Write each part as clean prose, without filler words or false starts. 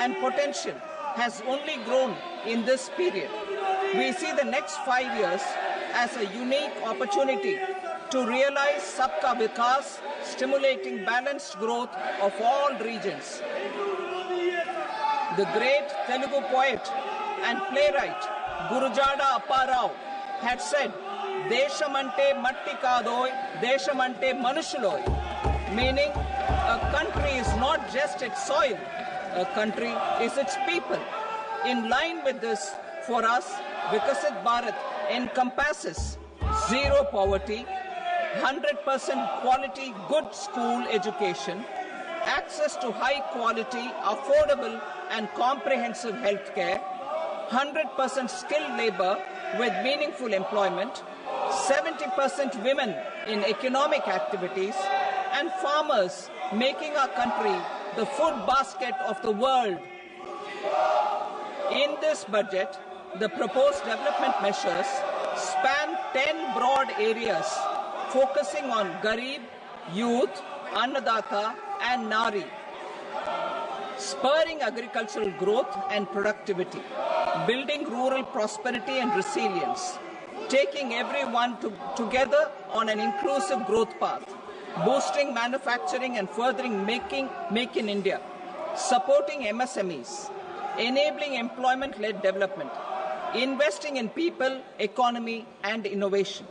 and potential has only grown in this period. We see the next 5 years as a unique opportunity to realize Sabka Vikas, stimulating balanced growth of all regions. The great Telugu poet and playwright Gurujada Apparao had said, "Deshamante matti kadoy, deshamante manushuloy," meaning a country is not just its soil, a country is its people. In line with this, for us, Vikasit Bharat encompasses zero poverty, 100% quality good school education, access to high quality, affordable and comprehensive health care, 100% skilled labor with meaningful employment, 70% women in economic activities, and farmers making our country the food basket of the world. In this budget, the proposed development measures span 10 broad areas focusing on Garib, youth, Annadata and Nari, spurring agricultural growth and productivity, building rural prosperity and resilience, taking everyone together on an inclusive growth path, boosting manufacturing and furthering Make in India, supporting MSMEs, enabling employment-led development, investing in people, economy and innovation,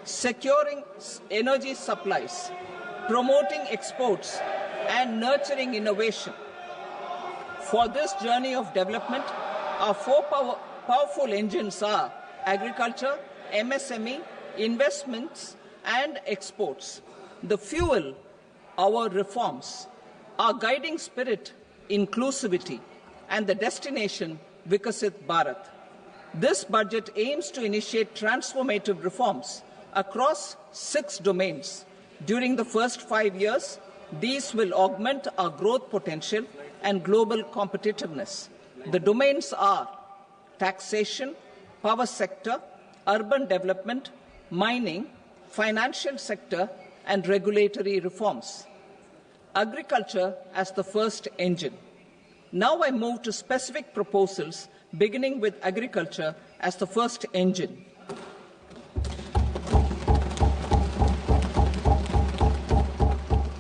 securing energy supplies, promoting exports and nurturing innovation. For this journey of development, our four powerful engines are agriculture, MSME, investments and exports. The fuel, our reforms, our guiding spirit, inclusivity, and the destination, Vikasit Bharat. This budget aims to initiate transformative reforms across 6 domains. During the first 5 years, these will augment our growth potential and global competitiveness. The domains are taxation, power sector, urban development, mining, financial sector, and regulatory reforms. Agriculture as the first engine. Now I move to specific proposals, beginning with agriculture as the first engine.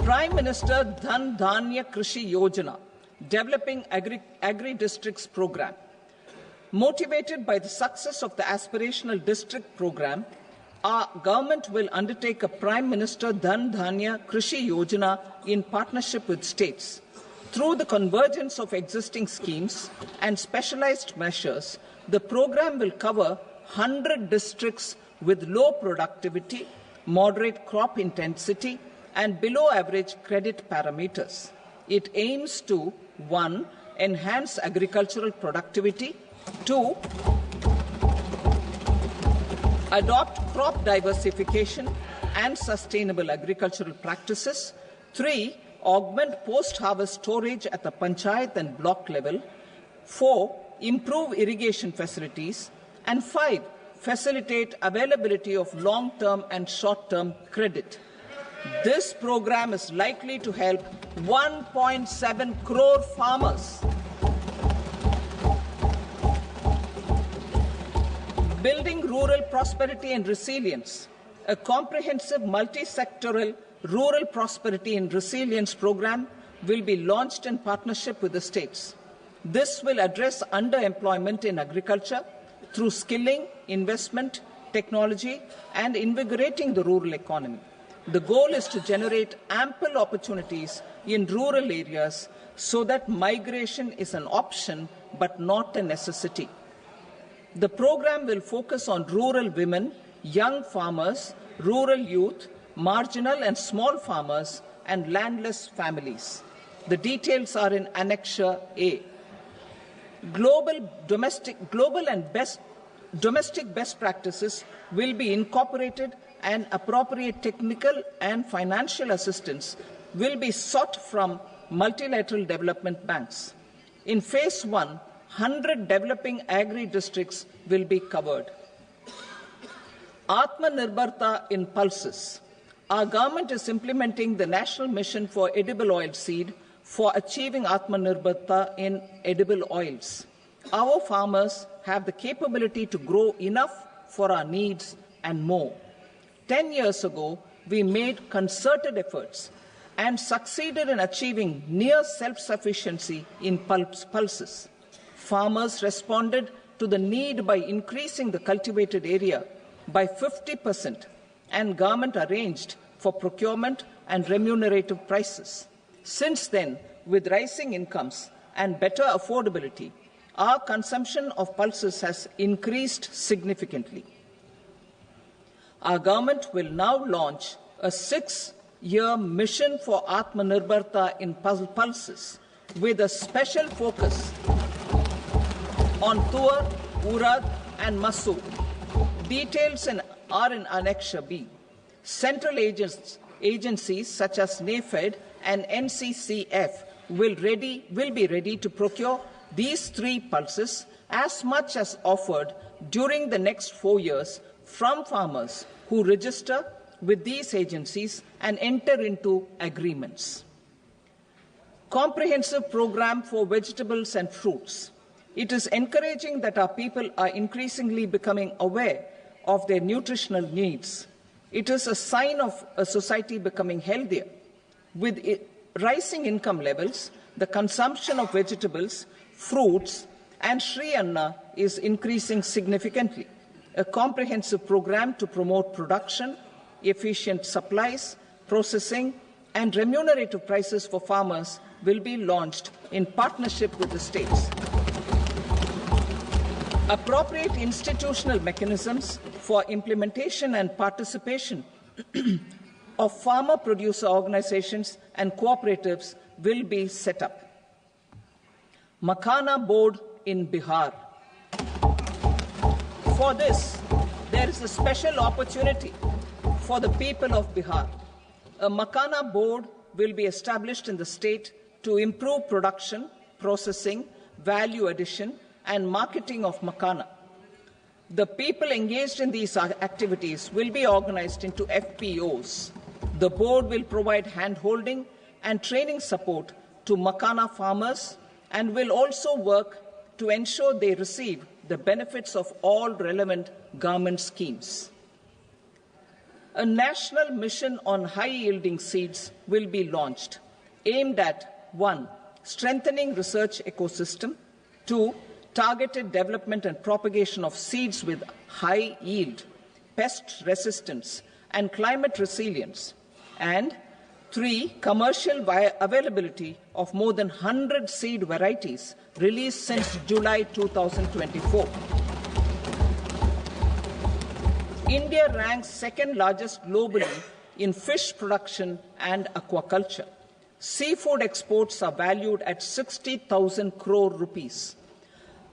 Prime Minister Dhan Dhanya Krishi Yojana, developing agri-districts program. Motivated by the success of the aspirational district program, our government will undertake a Prime Minister Dhan Dhanya Krishi Yojana in partnership with states. Through the convergence of existing schemes and specialized measures, the program will cover 100 districts with low productivity, moderate crop intensity, and below average credit parameters. It aims to 1. Enhance agricultural productivity, 2. Adopt crop diversification and sustainable agricultural practices, 3. Augment post-harvest storage at the panchayat and block level, 4. Improve irrigation facilities, and 5. Facilitate availability of long-term and short-term credit. This program is likely to help 1.7 crore farmers. Building rural prosperity and resilience. A comprehensive multi-sectoral rural prosperity and resilience program will be launched in partnership with the states. This will address underemployment in agriculture through skilling, investment, technology, and invigorating the rural economy. The goal is to generate ample opportunities in rural areas so that migration is an option but not a necessity. The program will focus on rural women, young farmers, rural youth, marginal and small farmers, and landless families. The details are in Annexure A. Domestic best practices will be incorporated, and appropriate technical and financial assistance will be sought from multilateral development banks. In Phase 1, 100 developing agri-districts will be covered. Atmanirbharta in pulses. Our government is implementing the National Mission for Edible Oil Seed for achieving Atmanirbharta in edible oils. Our farmers have the capability to grow enough for our needs and more. 10 years ago, we made concerted efforts and succeeded in achieving near self-sufficiency in pulses. Farmers responded to the need by increasing the cultivated area by 50%, and government arranged for procurement and remunerative prices. Since then, with rising incomes and better affordability, our consumption of pulses has increased significantly. Our government will now launch a 6-year mission for Atmanirbharta in pulses with a special focus on Tuar, Urad and Masoor. Details are in Annexure B. Central agencies such as NAFED and NCCF will be ready to procure these 3 pulses as much as offered during the next 4 years from farmers who register with these agencies and enter into agreements. Comprehensive program for vegetables and fruits. It is encouraging that our people are increasingly becoming aware of their nutritional needs. It is a sign of a society becoming healthier. With rising income levels, the consumption of vegetables, fruits, and Shri is increasing significantly. A comprehensive program to promote production, efficient supplies, processing, and remunerative prices for farmers will be launched in partnership with the states. Appropriate institutional mechanisms for implementation and participation of farmer-producer organizations and cooperatives will be set up. Makhana Board in Bihar. For this, there is a special opportunity for the people of Bihar. A Makhana Board will be established in the state to improve production, processing, value addition, and marketing of Makhana. The people engaged in these activities will be organized into FPOs. The board will provide hand-holding and training support to Makhana farmers and will also work to ensure they receive the benefits of all relevant government schemes. A national mission on high-yielding seeds will be launched, aimed at 1. Strengthening research ecosystem, 2. Targeted development and propagation of seeds with high yield, pest resistance, and climate resilience, and 3. Commercial availability of more than 100 seed varieties released since July 2024. India ranks second largest globally in fish production and aquaculture. Seafood exports are valued at 60,000 crore rupees.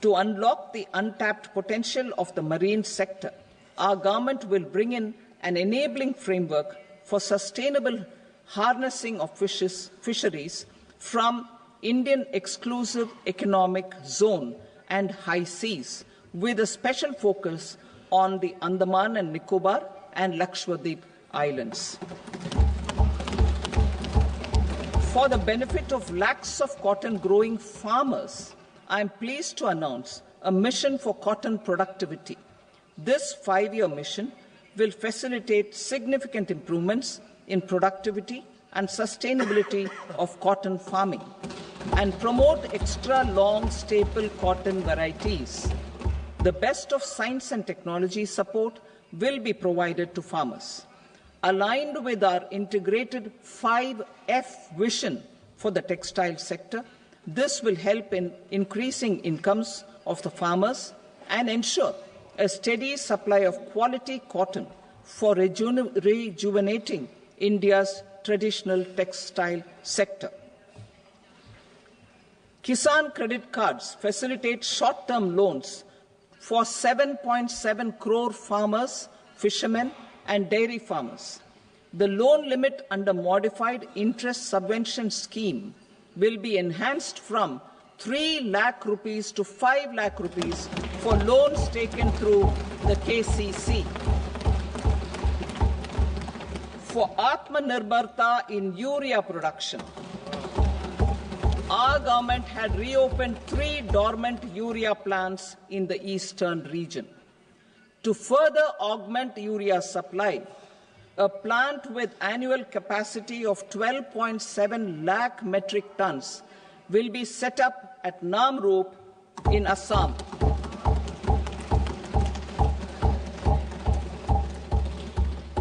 To unlock the untapped potential of the marine sector, our government will bring in an enabling framework for sustainable harnessing of fisheries from Indian exclusive economic zone and high seas, with a special focus on the Andaman and Nicobar and Lakshadweep Islands. For the benefit of lakhs of cotton growing farmers, I am pleased to announce a mission for cotton productivity. This 5-year mission will facilitate significant improvements in productivity and sustainability of cotton farming and promote extra long staple cotton varieties. The best of science and technology support will be provided to farmers. Aligned with our integrated 5F vision for the textile sector, this will help in increasing incomes of the farmers and ensure a steady supply of quality cotton for rejuvenating India's traditional textile sector. Kisan credit cards facilitate short-term loans for 7.7 crore farmers, fishermen, and dairy farmers. The loan limit under modified interest subvention scheme will be enhanced from 3 lakh rupees to 5 lakh rupees for loans taken through the KCC. For Atmanirbharta in urea production, our government had reopened 3 dormant urea plants in the eastern region. To further augment urea supply, a plant with annual capacity of 12.7 lakh metric tons will be set up at Namrup in Assam.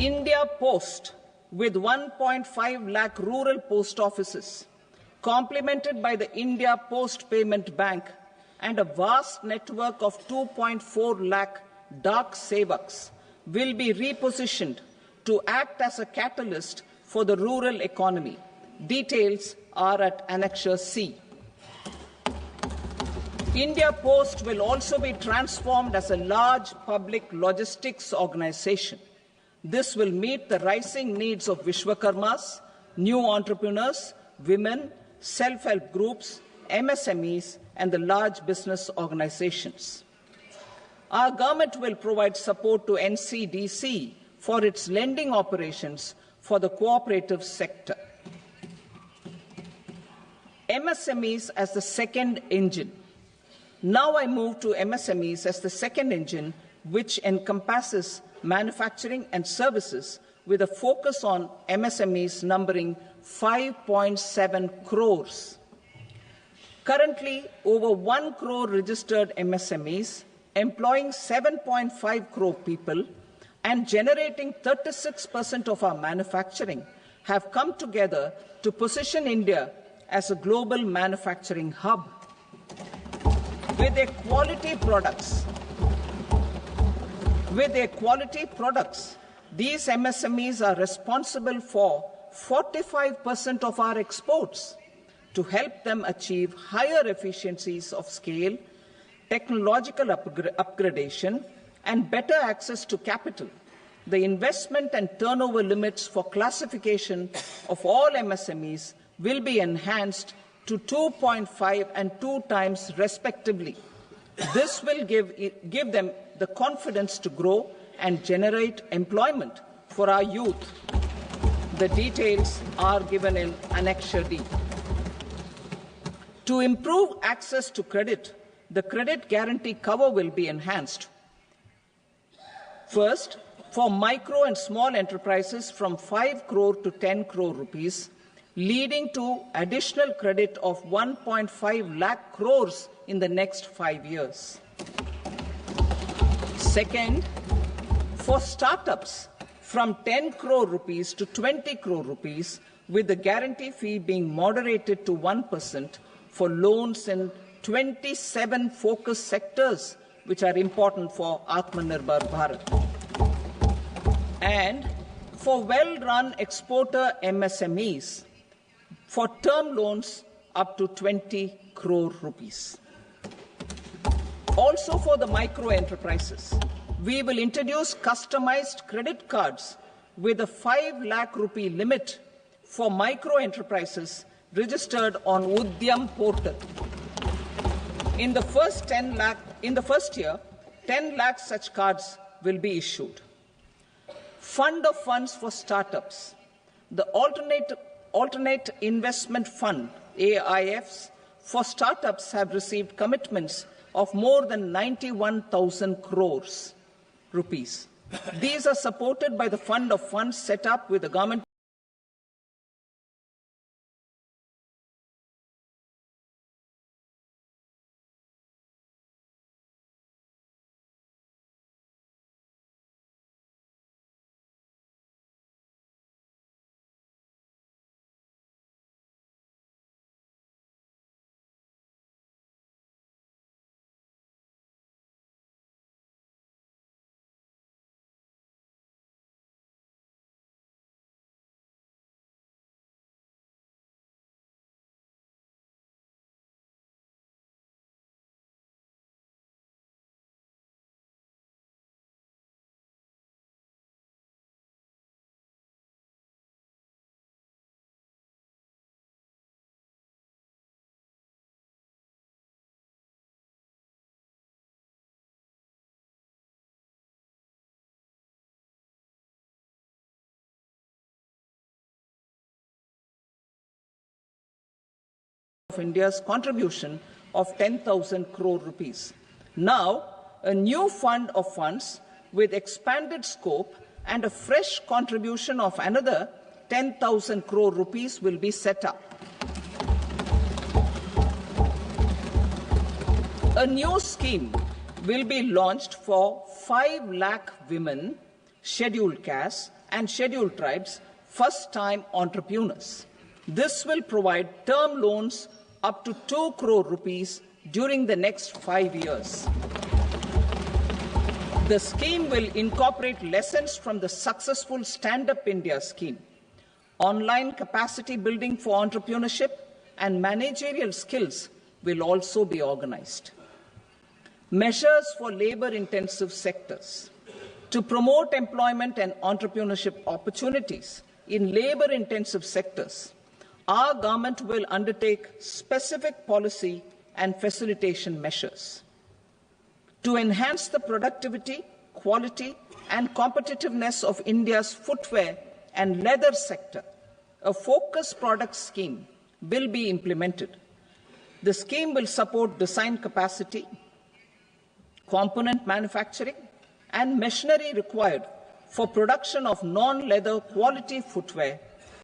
India Post, with 1.5 lakh rural post offices, complemented by the India Post Payment Bank and a vast network of 2.4 lakh Dak Sevaks, will be repositioned to act as a catalyst for the rural economy. Details are at Annexure C. India Post will also be transformed as a large public logistics organization. This will meet the rising needs of Vishwakarmas, new entrepreneurs, women, self-help groups, MSMEs, and the large business organizations. Our government will provide support to NCDC for its lending operations for the cooperative sector. MSMEs as the second engine. Now I move to MSMEs as the second engine, which encompasses manufacturing and services with a focus on MSMEs numbering 5.7 crores. Currently, over 1 crore registered MSMEs, employing 7.5 crore people and generating 36% of our manufacturing, have come together to position India as a global manufacturing hub. With their quality products, these MSMEs are responsible for 45% of our exports. To help them achieve higher efficiencies of scale, technological upgradation, and better access to capital, the investment and turnover limits for classification of all MSMEs will be enhanced to 2.5 and 2 times respectively. This will give them the confidence to grow and generate employment for our youth. The details are given in Annexure D. To improve access to credit, the credit guarantee cover will be enhanced. First, for micro and small enterprises from 5 crore to 10 crore rupees, leading to additional credit of 1.5 lakh crores in the next 5 years. Second, for startups from 10 crore rupees to 20 crore rupees, with the guarantee fee being moderated to 1% for loans in 27 focus sectors which are important for Atmanirbhar Bharat. And for well-run exporter MSMEs, for term loans up to 20 crore rupees. Also for the micro enterprises, we will introduce customized credit cards with a 5 lakh rupee limit for micro enterprises registered on Udyam portal. In the first year, 10 lakh such cards will be issued. Fund of funds for startups. The alternate investment fund, AIFs, for startups have received commitments of more than 91,000 crores rupees. These are supported by the fund of funds set up with the government of India's contribution of 10,000 crore rupees. Now, a new fund of funds with expanded scope and a fresh contribution of another 10,000 crore rupees will be set up. A new scheme will be launched for 5 lakh women, scheduled castes and scheduled tribes, first-time entrepreneurs. This will provide term loans up to 2 crore rupees during the next 5 years. The scheme will incorporate lessons from the successful Stand Up India scheme. Online capacity building for entrepreneurship and managerial skills will also be organized. Measures for labor-intensive sectors. To promote employment and entrepreneurship opportunities in labor-intensive sectors, our government will undertake specific policy and facilitation measures. To enhance the productivity, quality, and competitiveness of India's footwear and leather sector, a focused product scheme will be implemented. The scheme will support design capacity, component manufacturing, and machinery required for production of non-leather quality footwear,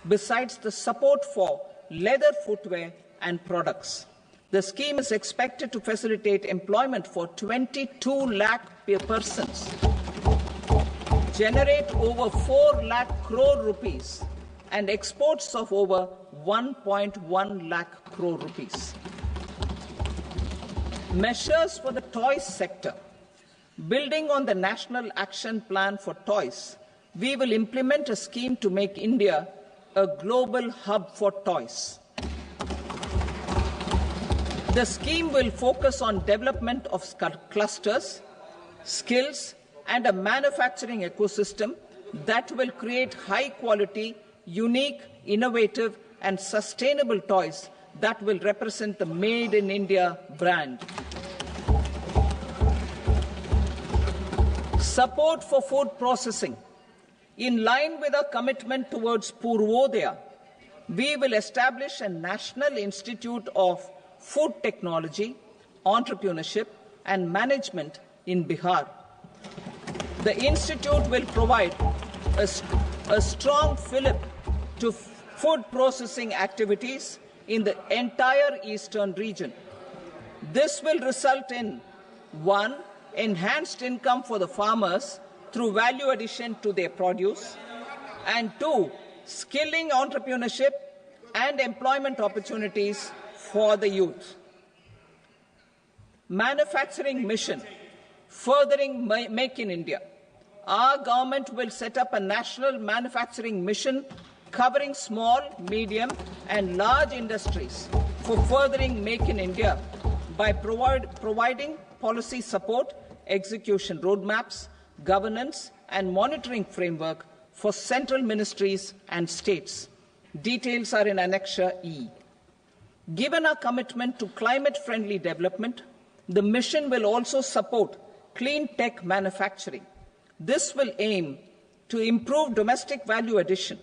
besides the support for leather footwear and products. The scheme is expected to facilitate employment for 22 lakh persons, generate over 4 lakh crore rupees, and exports of over 1.1 lakh crore rupees. Measures for the toys sector. Building on the National Action Plan for Toys, we will implement a scheme to make India a global hub for toys. The scheme will focus on development of clusters, skills, and a manufacturing ecosystem that will create high-quality, unique, innovative, and sustainable toys that will represent the Made in India brand. Support for food processing. In line with our commitment towards Purvodaya, we will establish a National Institute of Food Technology, Entrepreneurship and Management in Bihar. The institute will provide a strong fillip to food processing activities in the entire eastern region. This will result in 1. Enhanced income for the farmers through value addition to their produce, and 2. Skilling entrepreneurship and employment opportunities for the youth. Manufacturing mission, furthering Make in India. Our government will set up a national manufacturing mission covering small, medium, and large industries for furthering Make in India by providing policy support, execution roadmaps, governance, and monitoring framework for central ministries and states. Details are in Annexure E. Given our commitment to climate-friendly development, the mission will also support clean tech manufacturing. This will aim to improve domestic value addition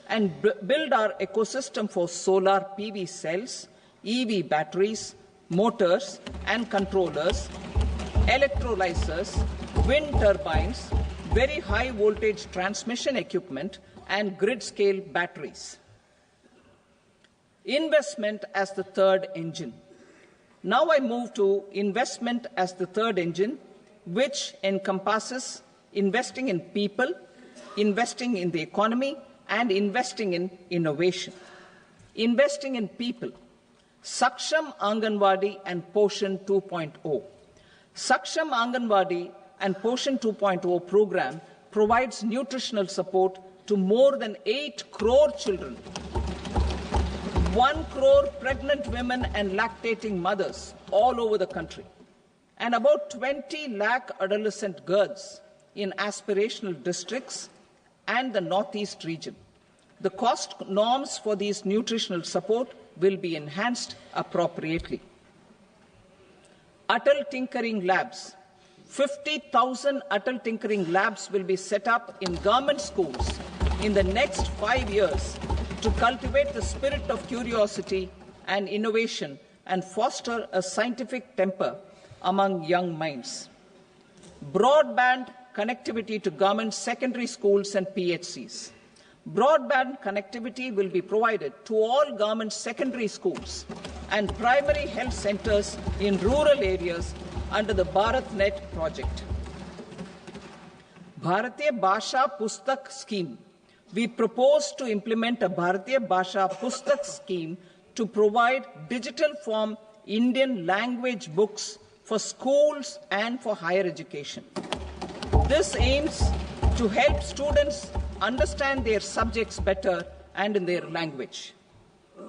and build our ecosystem for solar PV cells, EV batteries, motors and controllers, electrolyzers, wind turbines, very high voltage transmission equipment, and grid-scale batteries. Investment as the third engine. Now I move to investment as the third engine, which encompasses investing in people, investing in the economy, and investing in innovation. Investing in people. Saksham Anganwadi and Poshan 2.0. Saksham Anganwadi and Poshan 2.0 program provides nutritional support to more than 8 crore children, 1 crore pregnant women and lactating mothers all over the country, and about 20 lakh adolescent girls in aspirational districts and the Northeast region. The cost norms for these nutritional support will be enhanced appropriately. Atal Tinkering Labs. 50,000 Atal Tinkering Labs will be set up in government schools in the next 5 years to cultivate the spirit of curiosity and innovation and foster a scientific temper among young minds. Broadband connectivity to government secondary schools and PHCs. Broadband connectivity will be provided to all government secondary schools and primary health centers in rural areas under the BharatNet project. Bharatiya Bhasha Pustak scheme. We propose to implement a Bharatiya Bhasha Pustak scheme to provide digital form Indian language books for schools and for higher education. This aims to help students understand their subjects better and in their language.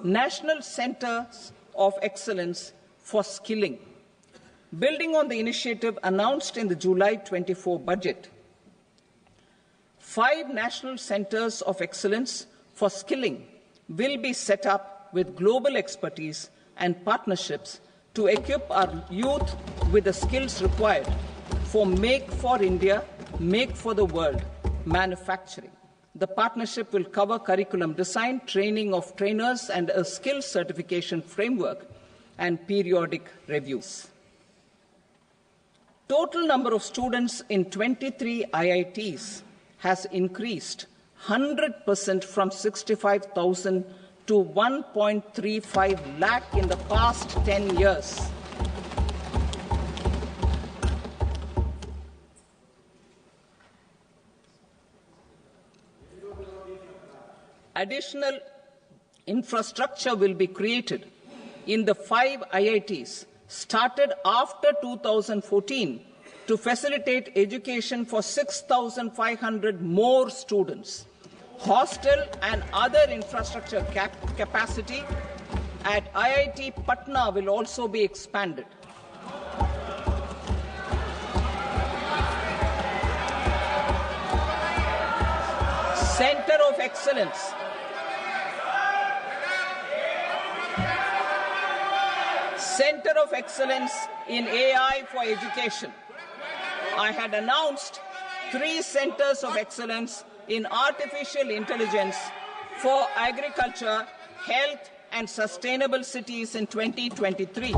National Centers of Excellence for Skilling. Building on the initiative announced in the July 24 budget, 5 national centers of excellence for skilling will be set up with global expertise and partnerships to equip our youth with the skills required for Make for India, Make for the World manufacturing. The partnership will cover curriculum design, training of trainers, and a skills certification framework and periodic reviews. Total number of students in 23 IITs has increased 100% from 65,000 to 1.35 lakh in the past 10 years. Additional infrastructure will be created in the 5 IITs started after 2014 to facilitate education for 6,500 more students. Hostel and other infrastructure capacity at IIT Patna will also be expanded. Center of Excellence. Center of Excellence in AI for Education. I had announced 3 centers of excellence in artificial intelligence for agriculture, health, and sustainable cities in 2023.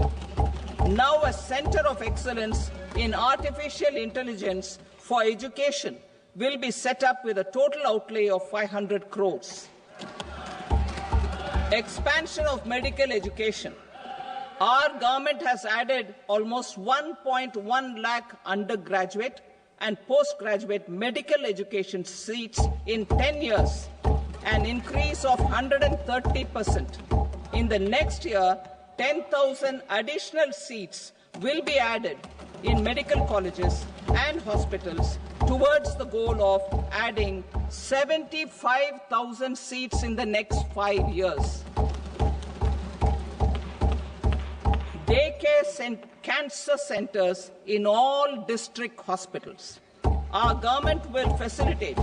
Now a center of excellence in artificial intelligence for education will be set up with a total outlay of 500 crores. Expansion of medical education. Our government has added almost 1.1 lakh undergraduate and postgraduate medical education seats in 10 years, an increase of 130%. In the next year, 10,000 additional seats will be added in medical colleges and hospitals towards the goal of adding 75,000 seats in the next 5 years. Daycare cancer centers in all district hospitals. Our government will facilitate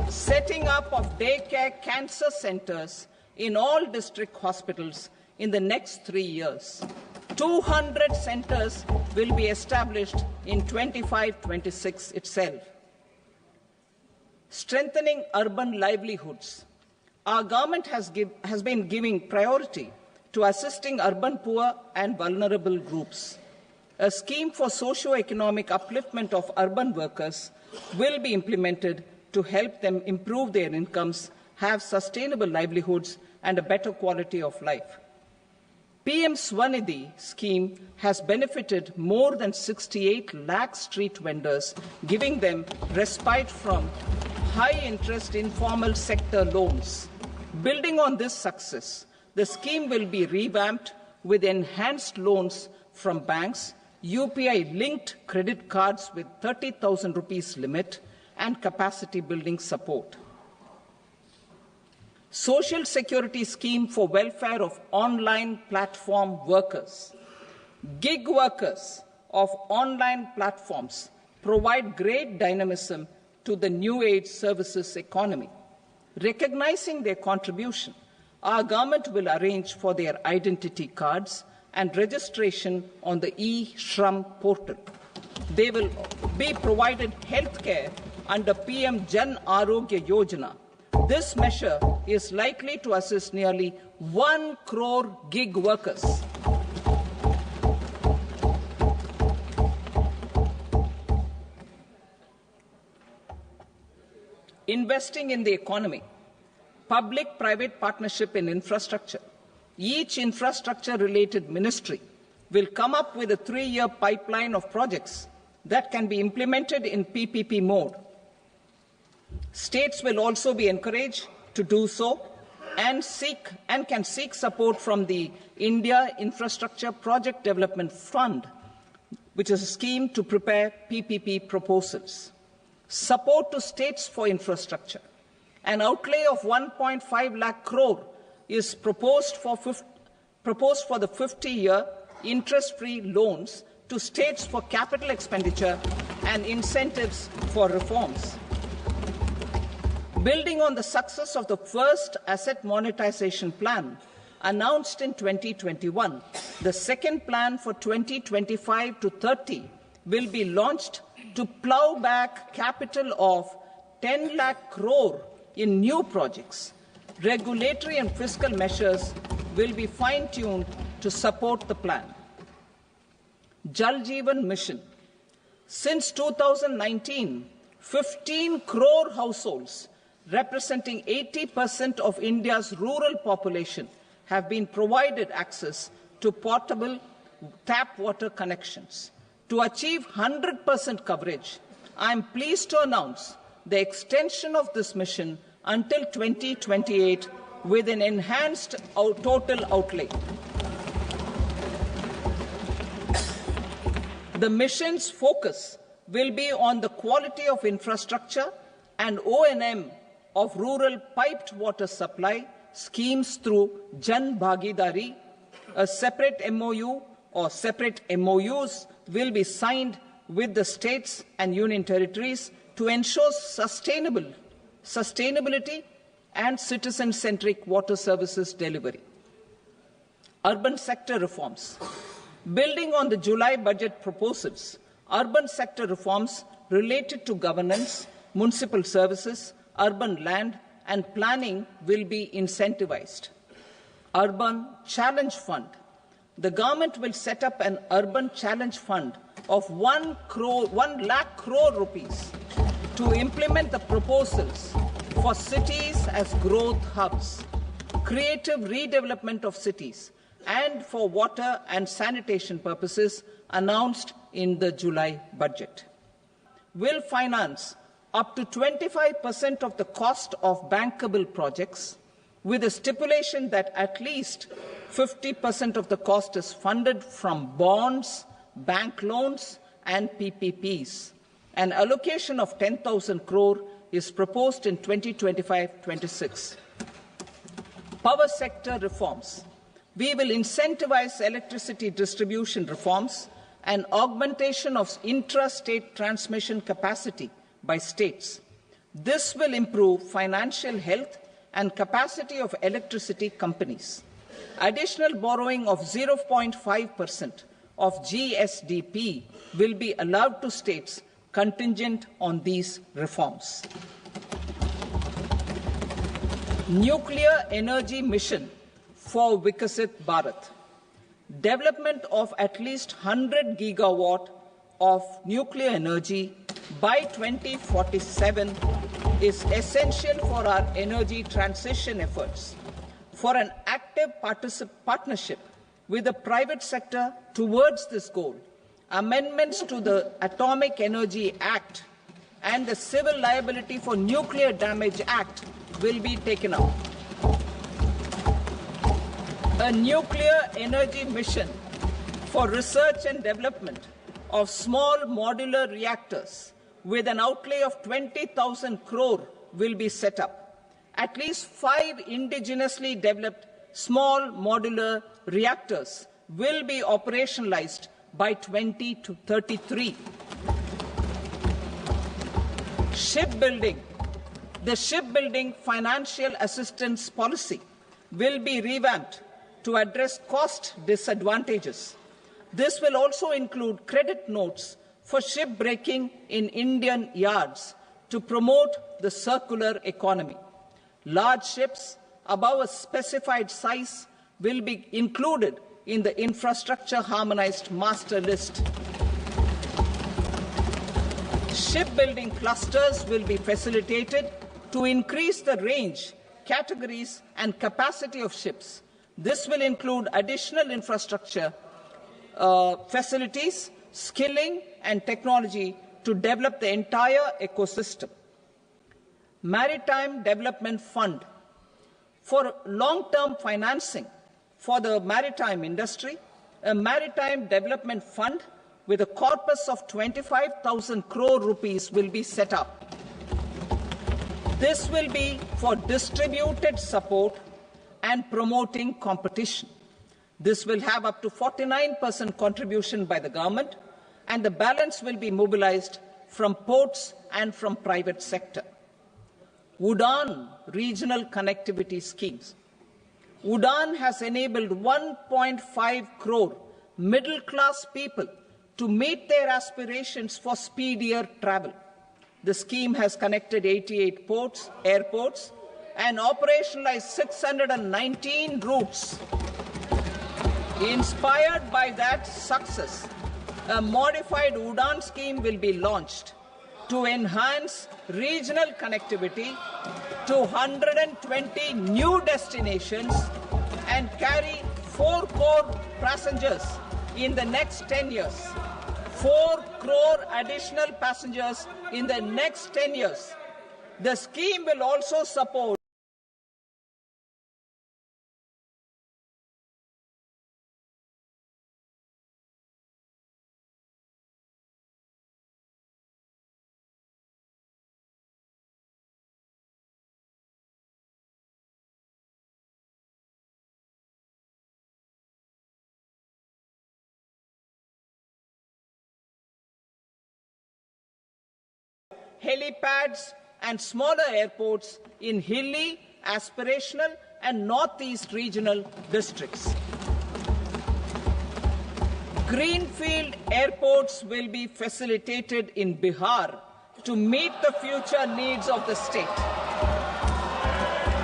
setting up of daycare cancer centers in all district hospitals in the next 3 years. 200 centers will be established in 25-26 itself. Strengthening urban livelihoods. Our government has been giving priority to assisting urban poor and vulnerable groups. A scheme for socio-economic upliftment of urban workers will be implemented to help them improve their incomes, have sustainable livelihoods, and a better quality of life. PM Swanidhi scheme has benefited more than 68 lakh street vendors, giving them respite from high-interest informal sector loans. Building on this success, the scheme will be revamped with enhanced loans from banks, UPI-linked credit cards with 30,000 rupees limit, and capacity building support. Social Security Scheme for welfare of online platform workers. Gig workers of online platforms provide great dynamism to the new age services economy. Recognizing their contribution, our government will arrange for their identity cards and registration on the e-Shram portal. They will be provided health care under PM Jan Arogya Yojana This measure is likely to assist nearly 1 crore gig workers. Investing in the economy, public-private partnership in infrastructure. Each infrastructure-related ministry will come up with a 3-year pipeline of projects that can be implemented in PPP mode. States will also be encouraged to do so and can seek support from the India Infrastructure Project Development Fund, which is a scheme to prepare PPP proposals. Support to states for infrastructure. An outlay of 1.5 lakh crore is proposed for the 50-year interest-free loans to states for capital expenditure and incentives for reforms. Building on the success of the first asset monetization plan announced in 2021, the second plan for 2025 to 30 will be launched to plough back capital of 10 lakh crore in new projects. Regulatory and fiscal measures will be fine-tuned to support the plan. Jal Jeevan Mission. Since 2019, 15 crore households, representing 80% of India's rural population, have been provided access to portable tap water connections. To achieve 100% coverage, I am pleased to announce the extension of this mission until 2028 with an enhanced total outlay. The mission's focus will be on the quality of infrastructure and O&M of rural piped water supply schemes through Jan Bhagidari. A separate MOU or separate MOUs will be signed with the states and union territories to ensure sustainability and citizen-centric water services delivery. Urban sector reforms. Building on the July budget proposals, urban sector reforms related to governance, municipal services, urban land and planning will be incentivized. Urban Challenge Fund. The government will set up an urban challenge fund of 1 lakh crore rupees to implement the proposals for cities as growth hubs, creative redevelopment of cities, and for water and sanitation purposes announced in the July budget. Will finance up to 25% of the cost of bankable projects with a stipulation that at least 50% of the cost is funded from bonds, bank loans and PPPs. An allocation of 10,000 crore is proposed in 2025-26. Power sector reforms. We will incentivize electricity distribution reforms and augmentation of intrastate transmission capacity by states. This will improve financial health and capacity of electricity companies. Additional borrowing of 0.5% of GSDP will be allowed to states contingent on these reforms. Nuclear energy mission for Vikasit Bharat. Development of at least 100 gigawatt of nuclear energy by 2047 is essential for our energy transition efforts. For an active partnership with the private sector towards this goal, amendments to the Atomic Energy Act and the Civil Liability for Nuclear Damage Act will be taken up. A nuclear energy mission for research and development of small modular reactors with an outlay of 20,000 crore will be set up. At least 5 indigenously developed small modular reactors will be operationalized by 2033. Shipbuilding. The shipbuilding financial assistance policy will be revamped to address cost disadvantages. This will also include credit notes for shipbreaking in Indian yards to promote the circular economy. Large ships above a specified size will be included in the infrastructure harmonized master list. Shipbuilding clusters will be facilitated to increase the range, categories and capacity of ships. This will include additional infrastructure, facilities, skilling and technology to develop the entire ecosystem. Maritime Development Fund. For long-term financing for the maritime industry, a Maritime Development Fund with a corpus of 25,000 crore rupees will be set up. This will be for distributed support and promoting competition. This will have up to 49% contribution by the government, and the balance will be mobilized from ports and from private sector. UDAN regional connectivity schemes. UDAN has enabled 1.5 crore middle-class people to meet their aspirations for speedier travel. The scheme has connected 88 airports, and operationalized 619 routes. Inspired by that success, a modified UDAN scheme will be launched to enhance regional connectivity to 120 new destinations and carry 4 crore passengers in the next 10 years. 4 crore additional passengers in the next 10 years. The scheme will also support helipads and smaller airports in hilly, aspirational and northeast regional districts. Greenfield airports will be facilitated in Bihar to meet the future needs of the state.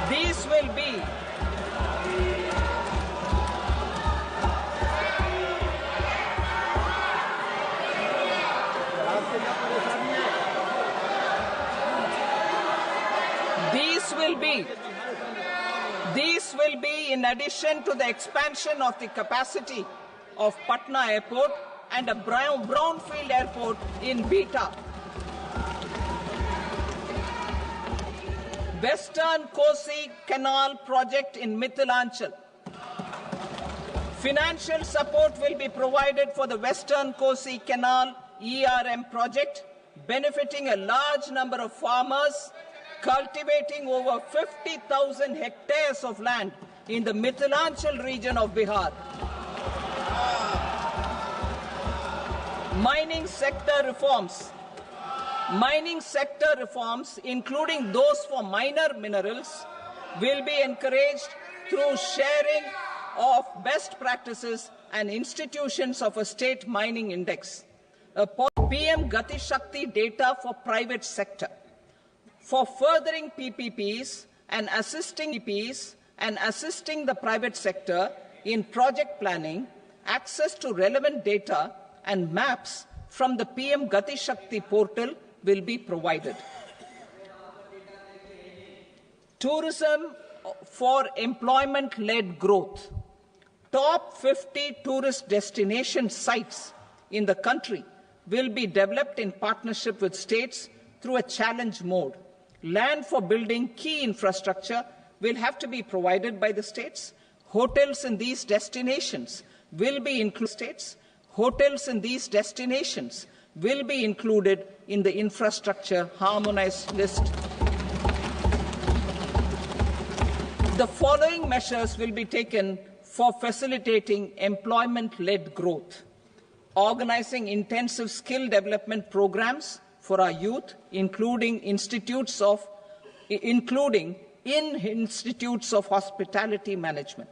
These will be These will be in addition to the expansion of the capacity of Patna Airport and a brownfield airport in Beta. Western Kosi Canal project in Mithilanchal. Financial support will be provided for the Western Kosi Canal ERM project, benefiting a large number of farmers cultivating over 50,000 hectares of land in the Mithilanchal region of Bihar. Mining sector reforms. Mining sector reforms, including those for minor minerals, will be encouraged through sharing of best practices and institutions of a state mining index. PM Gati Shakti data for private sector. For furthering PPPs and assisting the private sector in project planning, access to relevant data and maps from the PM Gati Shakti portal will be provided. Tourism for employment-led growth. Top 50 tourist destination sites in the country will be developed in partnership with states through a challenge mode. Land for building key infrastructure will have to be provided by the states. Hotels in these destinations will be included. Hotels in these destinations will be included in the infrastructure harmonized list. The following measures will be taken for facilitating employment-led growth. Organizing intensive skill development programs for our youth, including in institutes of hospitality management,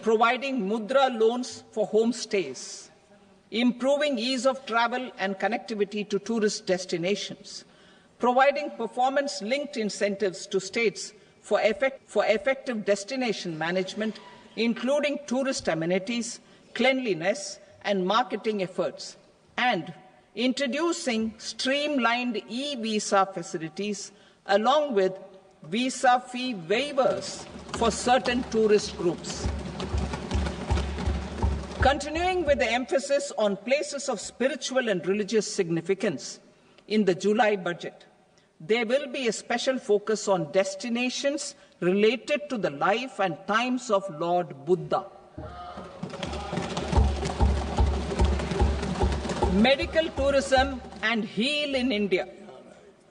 providing mudra loans for homestays, improving ease of travel and connectivity to tourist destinations, providing performance-linked incentives to states for effective destination management, including tourist amenities, cleanliness, and marketing efforts, and introducing streamlined e-visa facilities along with visa fee waivers for certain tourist groups. Continuing with the emphasis on places of spiritual and religious significance, in the July budget, there will be a special focus on destinations related to the life and times of Lord Buddha. Medical tourism and heal in India.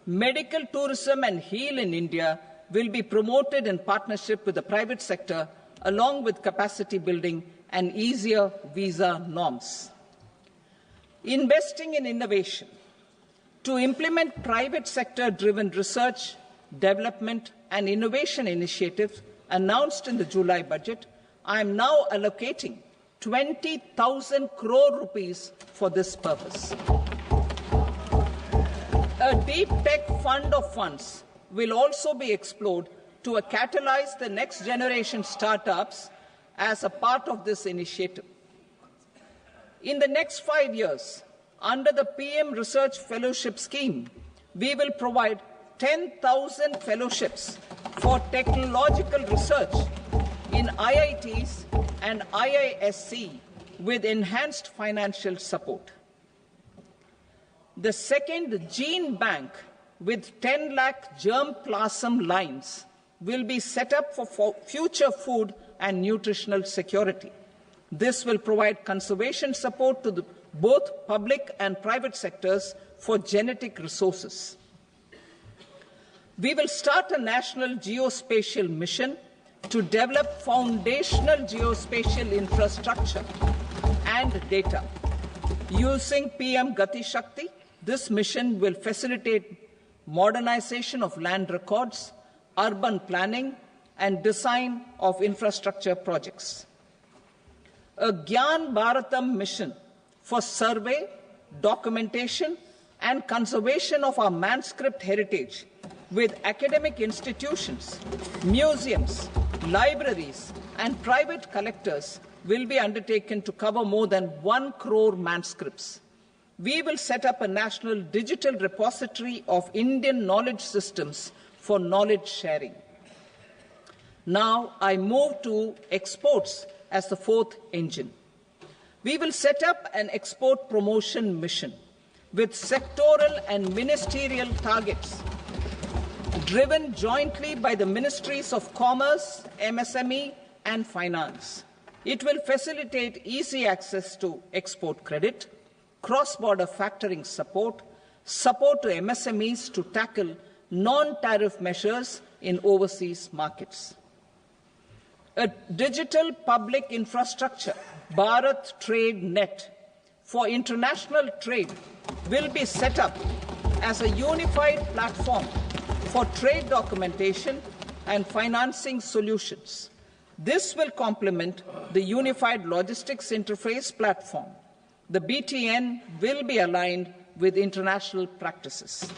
Medical tourism and heal in India will be promoted in partnership with the private sector, along with capacity building and easier visa norms. Investing in innovation. To implement private sector-driven research, development and innovation initiatives announced in the July budget, I am now allocating 20,000 crore rupees for this purpose. A deep tech fund of funds will also be explored to catalyze the next generation startups as a part of this initiative. In the next 5 years, under the PM Research Fellowship Scheme, we will provide 10,000 fellowships for technological research in IITs and IISc with enhanced financial support. The second gene bank with 10 lakh germplasm lines will be set up for future food and nutritional security. This will provide conservation support to both public and private sectors for genetic resources. We will start a national geospatial mission to develop foundational geospatial infrastructure and data. Using PM Gati Shakti, this mission will facilitate modernization of land records, urban planning, and design of infrastructure projects. A Gyan Bharatam mission for survey, documentation, and conservation of our manuscript heritage with academic institutions, museums, libraries, and private collectors will be undertaken to cover more than 1 crore manuscripts. We will set up a national digital repository of Indian knowledge systems for knowledge sharing. Now I move to exports as the fourth engine. We will set up an export promotion mission with sectoral and ministerial targets driven jointly by the Ministries of Commerce, MSME, and Finance. It will facilitate easy access to export credit, cross-border factoring support, support to MSMEs to tackle non-tariff measures in overseas markets. A digital public infrastructure, Bharat Trade Net, for international trade will be set up as a unified platform for trade documentation and financing solutions. This will complement the Unified Logistics Interface platform. The BTN will be aligned with international practices.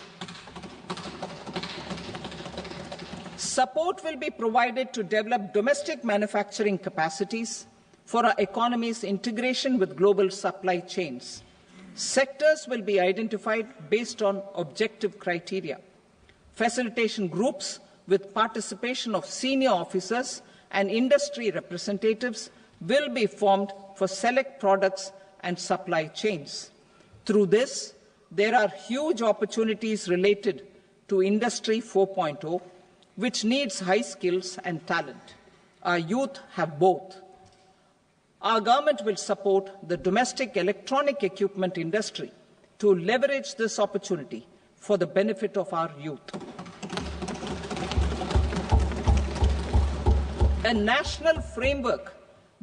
Support will be provided to develop domestic manufacturing capacities for our economy's integration with global supply chains. Sectors will be identified based on objective criteria. Facilitation groups with participation of senior officers and industry representatives will be formed for select products and supply chains. Through this, there are huge opportunities related to Industry 4.0, which needs high skills and talent. Our youth have both. Our government will support the domestic electronic equipment industry to leverage this opportunity for the benefit of our youth. A national framework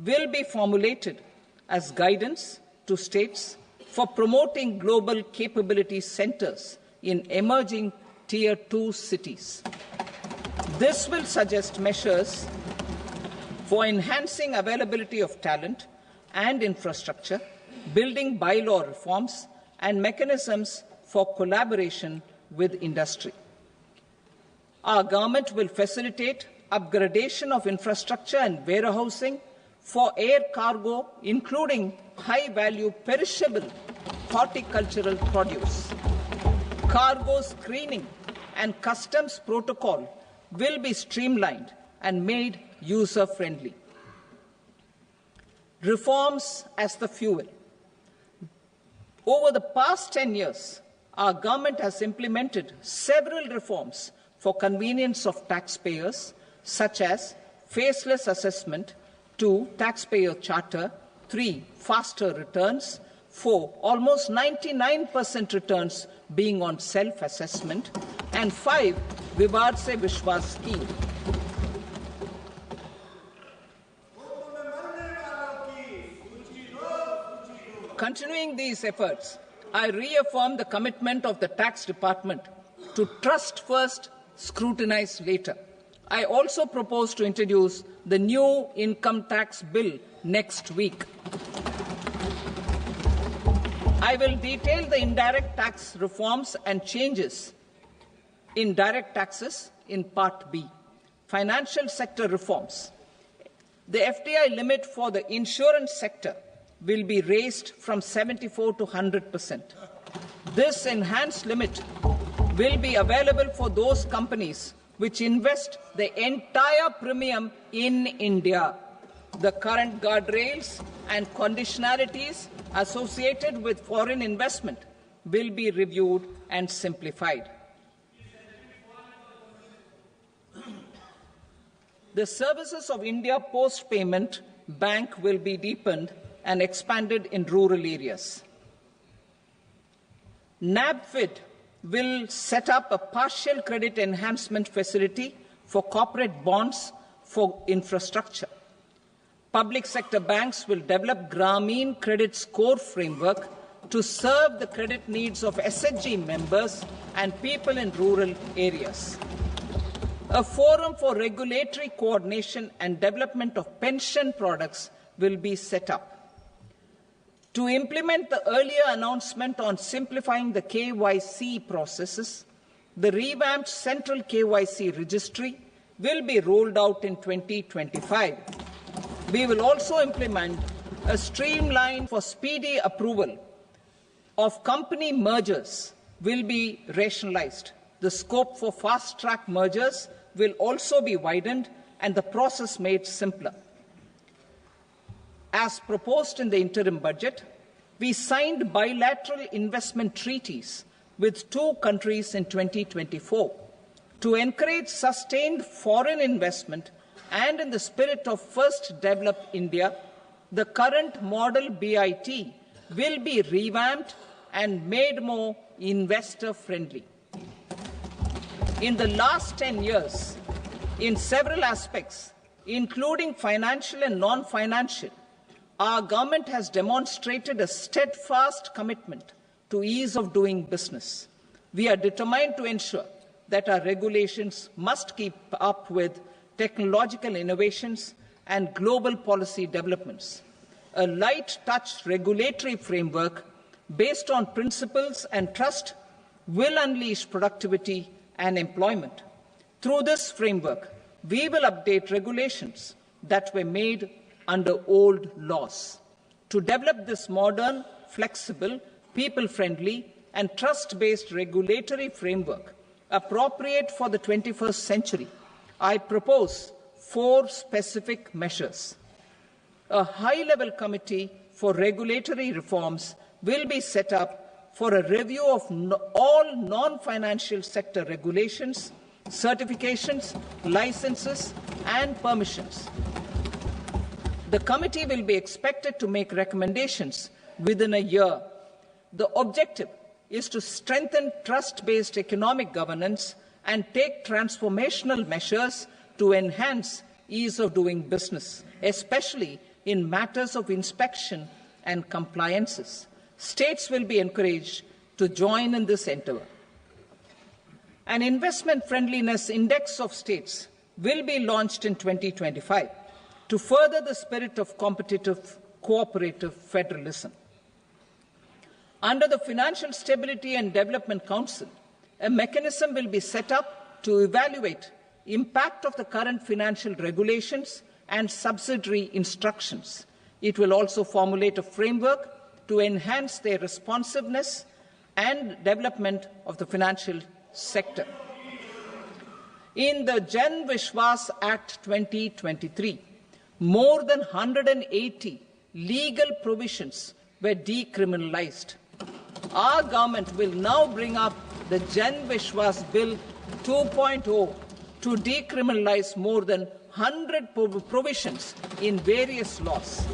will be formulated as guidance to states for promoting global capability centers in emerging Tier 2 cities. This will suggest measures for enhancing availability of talent and infrastructure, building bylaw reforms, and mechanisms for collaboration with industry. Our government will facilitate upgradation of infrastructure and warehousing for air cargo, including high-value perishable horticultural produce. Cargo screening and customs protocol will be streamlined and made user-friendly. Reforms as the fuel. Over the past 10 years, our government has implemented several reforms for convenience of taxpayers, such as faceless assessment, 2, taxpayer charter, 3, faster returns, 4, almost 99% returns being on self-assessment, and 5, Vivad Se Vishwas scheme. Continuing these efforts, I reaffirm the commitment of the Tax Department to trust first, scrutinize later. I also propose to introduce the new income tax bill next week. I will detail the indirect tax reforms and changes in direct taxes in Part B. Financial sector reforms. The FDI limit for the insurance sector will be raised from 74 to 100%. This enhanced limit will be available for those companies which invest the entire premium in India. The current guardrails and conditionalities associated with foreign investment will be reviewed and simplified. The services of India Post Payment Bank will be deepened and expanded in rural areas. NABFID will set up a partial credit enhancement facility for corporate bonds for infrastructure. Public sector banks will develop Grameen Credit Score framework to serve the credit needs of SHG members and people in rural areas. A forum for regulatory coordination and development of pension products will be set up. To implement the earlier announcement on simplifying the KYC processes, the revamped Central KYC Registry will be rolled out in 2025. We will also implement a streamline for speedy approval of company mergers will be rationalized. The scope for fast-track mergers will also be widened and the process made simpler. As proposed in the interim budget, we signed bilateral investment treaties with 2 countries in 2024 to encourage sustained foreign investment, and in the spirit of First Develop India, the current model BIT will be revamped and made more investor-friendly. In the last 10 years, in several aspects, including financial and non-financial, our government has demonstrated a steadfast commitment to ease of doing business. We are determined to ensure that our regulations must keep up with technological innovations and global policy developments. A light-touch regulatory framework based on principles and trust will unleash productivity and employment. Through this framework, we will update regulations that were made under old laws. To develop this modern, flexible, people-friendly and trust-based regulatory framework appropriate for the 21st century, I propose 4 specific measures. A high-level committee for regulatory reforms will be set up for a review of all non-financial sector regulations, certifications, licenses and permissions. The committee will be expected to make recommendations within a year. The objective is to strengthen trust-based economic governance and take transformational measures to enhance ease of doing business, especially in matters of inspection and compliances. States will be encouraged to join in this endeavour. An investment friendliness index of states will be launched in 2025 to further the spirit of competitive, cooperative federalism. Under the Financial Stability and Development Council, a mechanism will be set up to evaluate impact of the current financial regulations and subsidiary instructions. It will also formulate a framework to enhance their responsiveness and development of the financial sector. In the Jan Vishwas Act 2023, more than 180 legal provisions were decriminalized. Our government will now bring up the Jan Vishwas Bill 2.0 to decriminalize more than 100 provisions in various laws.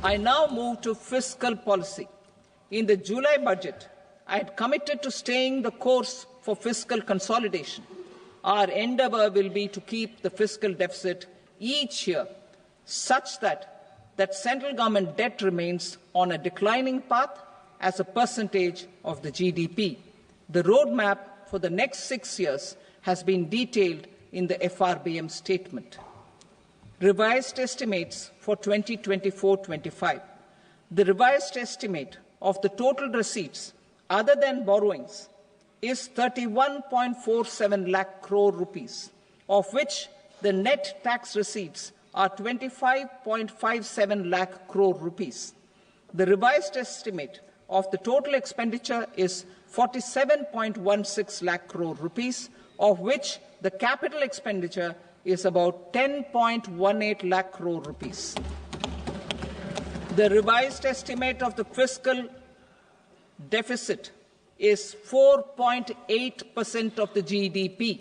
I now move to fiscal policy. In the July budget, I had committed to staying the course for fiscal consolidation. Our endeavour will be to keep the fiscal deficit each year such that central government debt remains on a declining path as a percentage of the GDP. The roadmap for the next 6 years has been detailed in the FRBM statement. Revised estimates for 2024-25. The revised estimate of the total receipts other than borrowings is 31.47 lakh crore rupees, of which the net tax receipts are 25.57 lakh crore rupees. The revised estimate of the total expenditure is 47.16 lakh crore rupees, of which the capital expenditure is about 10.18 lakh crore rupees. The revised estimate of the fiscal deficit is 4.8% of the GDP.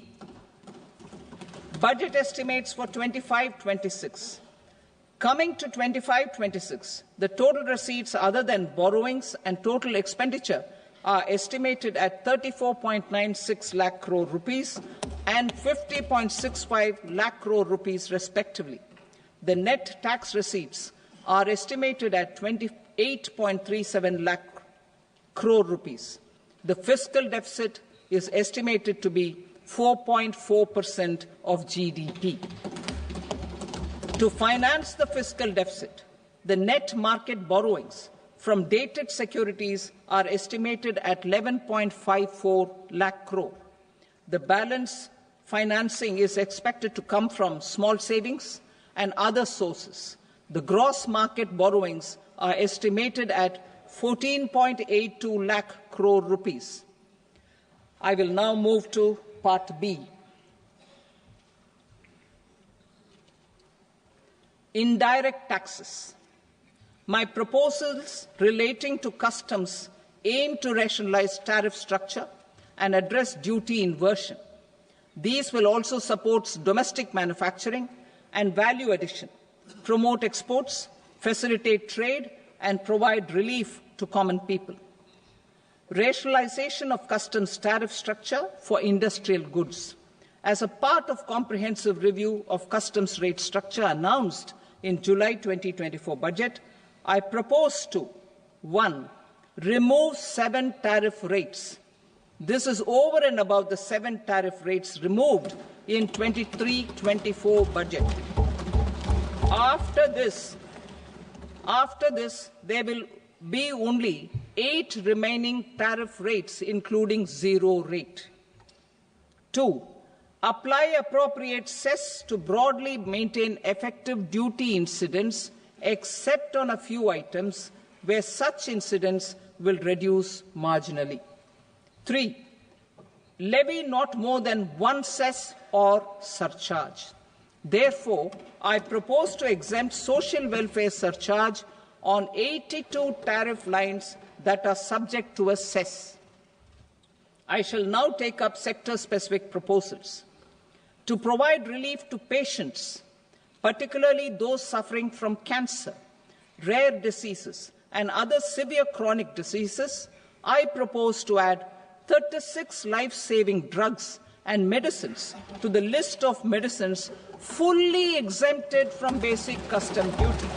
Budget estimates for 25-26. Coming to 25-26, the total receipts other than borrowings and total expenditure are estimated at 34.96 lakh crore rupees and 50.65 lakh crore rupees respectively. The net tax receipts are estimated at 28.37 lakh crore rupees. The fiscal deficit is estimated to be 4.4% of GDP. To finance the fiscal deficit, the net market borrowings from dated securities are estimated at 11.54 lakh crore. The balance financing is expected to come from small savings and other sources. The gross market borrowings are estimated at 14.82 lakh crore rupees. I will now move to Part B. Indirect taxes. My proposals relating to customs aim to rationalize tariff structure and address duty inversion. These will also support domestic manufacturing and value addition, promote exports, facilitate trade, and provide relief to common people. Rationalization of customs tariff structure for industrial goods. As a part of comprehensive review of customs rate structure announced in July 2024 budget, I propose to 1. Remove 7 tariff rates. This is over and above the 7 tariff rates removed in 23-24 budget. After this, there will be only 8 remaining tariff rates, including 0 rate. 2. Apply appropriate cess to broadly maintain effective duty incidence, except on a few items where such incidence will reduce marginally. 3. Levy not more than 1 cess or surcharge. Therefore, I propose to exempt social welfare surcharge on 82 tariff lines that are subject to a cess. I shall now take up sector-specific proposals. To provide relief to patients, particularly those suffering from cancer, rare diseases, and other severe chronic diseases, I propose to add 36 life-saving drugs and medicines to the list of medicines fully exempted from basic custom duty.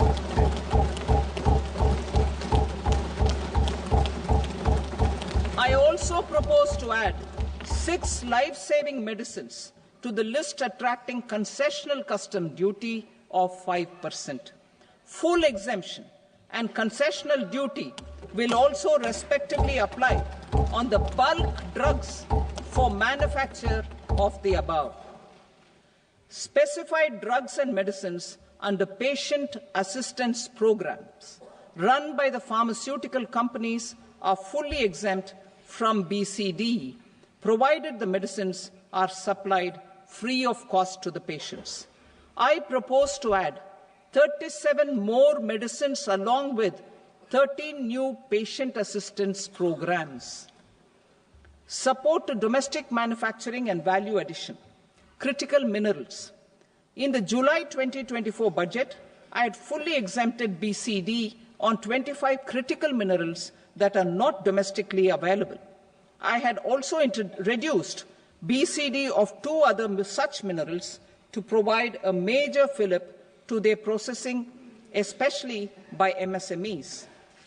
I also propose to add 6 life-saving medicines to the list attracting concessional custom duty of 5%. Full exemption and concessional duty will also respectively apply on the bulk drugs for manufacture of the above. Specified drugs and medicines under patient assistance programs run by the pharmaceutical companies are fully exempt from BCD, provided the medicines are supplied free of cost to the patients. I propose to add 37 more medicines along with 13 new patient assistance programs. Support to domestic manufacturing and value addition. Critical minerals. In the July 2024 budget, I had fully exempted BCD on 25 critical minerals that are not domestically available. I had also reduced BCD of 2 other such minerals to provide a major fillip to their processing, especially by MSMEs.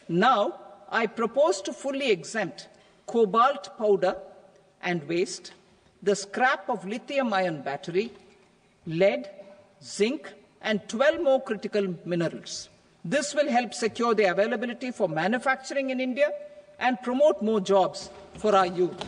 Now, I propose to fully exempt cobalt powder and waste, the scrap of lithium-ion battery, lead, zinc, and 12 more critical minerals. This will help secure the availability for manufacturing in India and promote more jobs for our youth.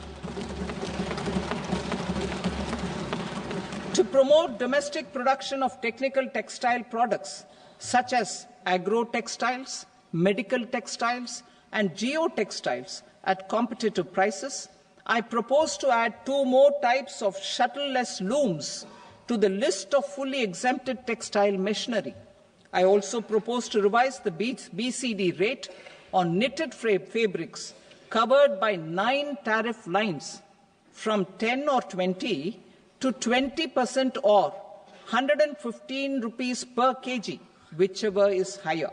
To promote domestic production of technical textile products such as agro-textiles, medical textiles, and geotextiles at competitive prices, I propose to add 2 more types of shuttle-less looms to the list of fully exempted textile machinery. I also propose to revise the BCD rate on knitted fabrics covered by 9 tariff lines from 10 or 20 to 20% or 115 rupees per kg, whichever is higher.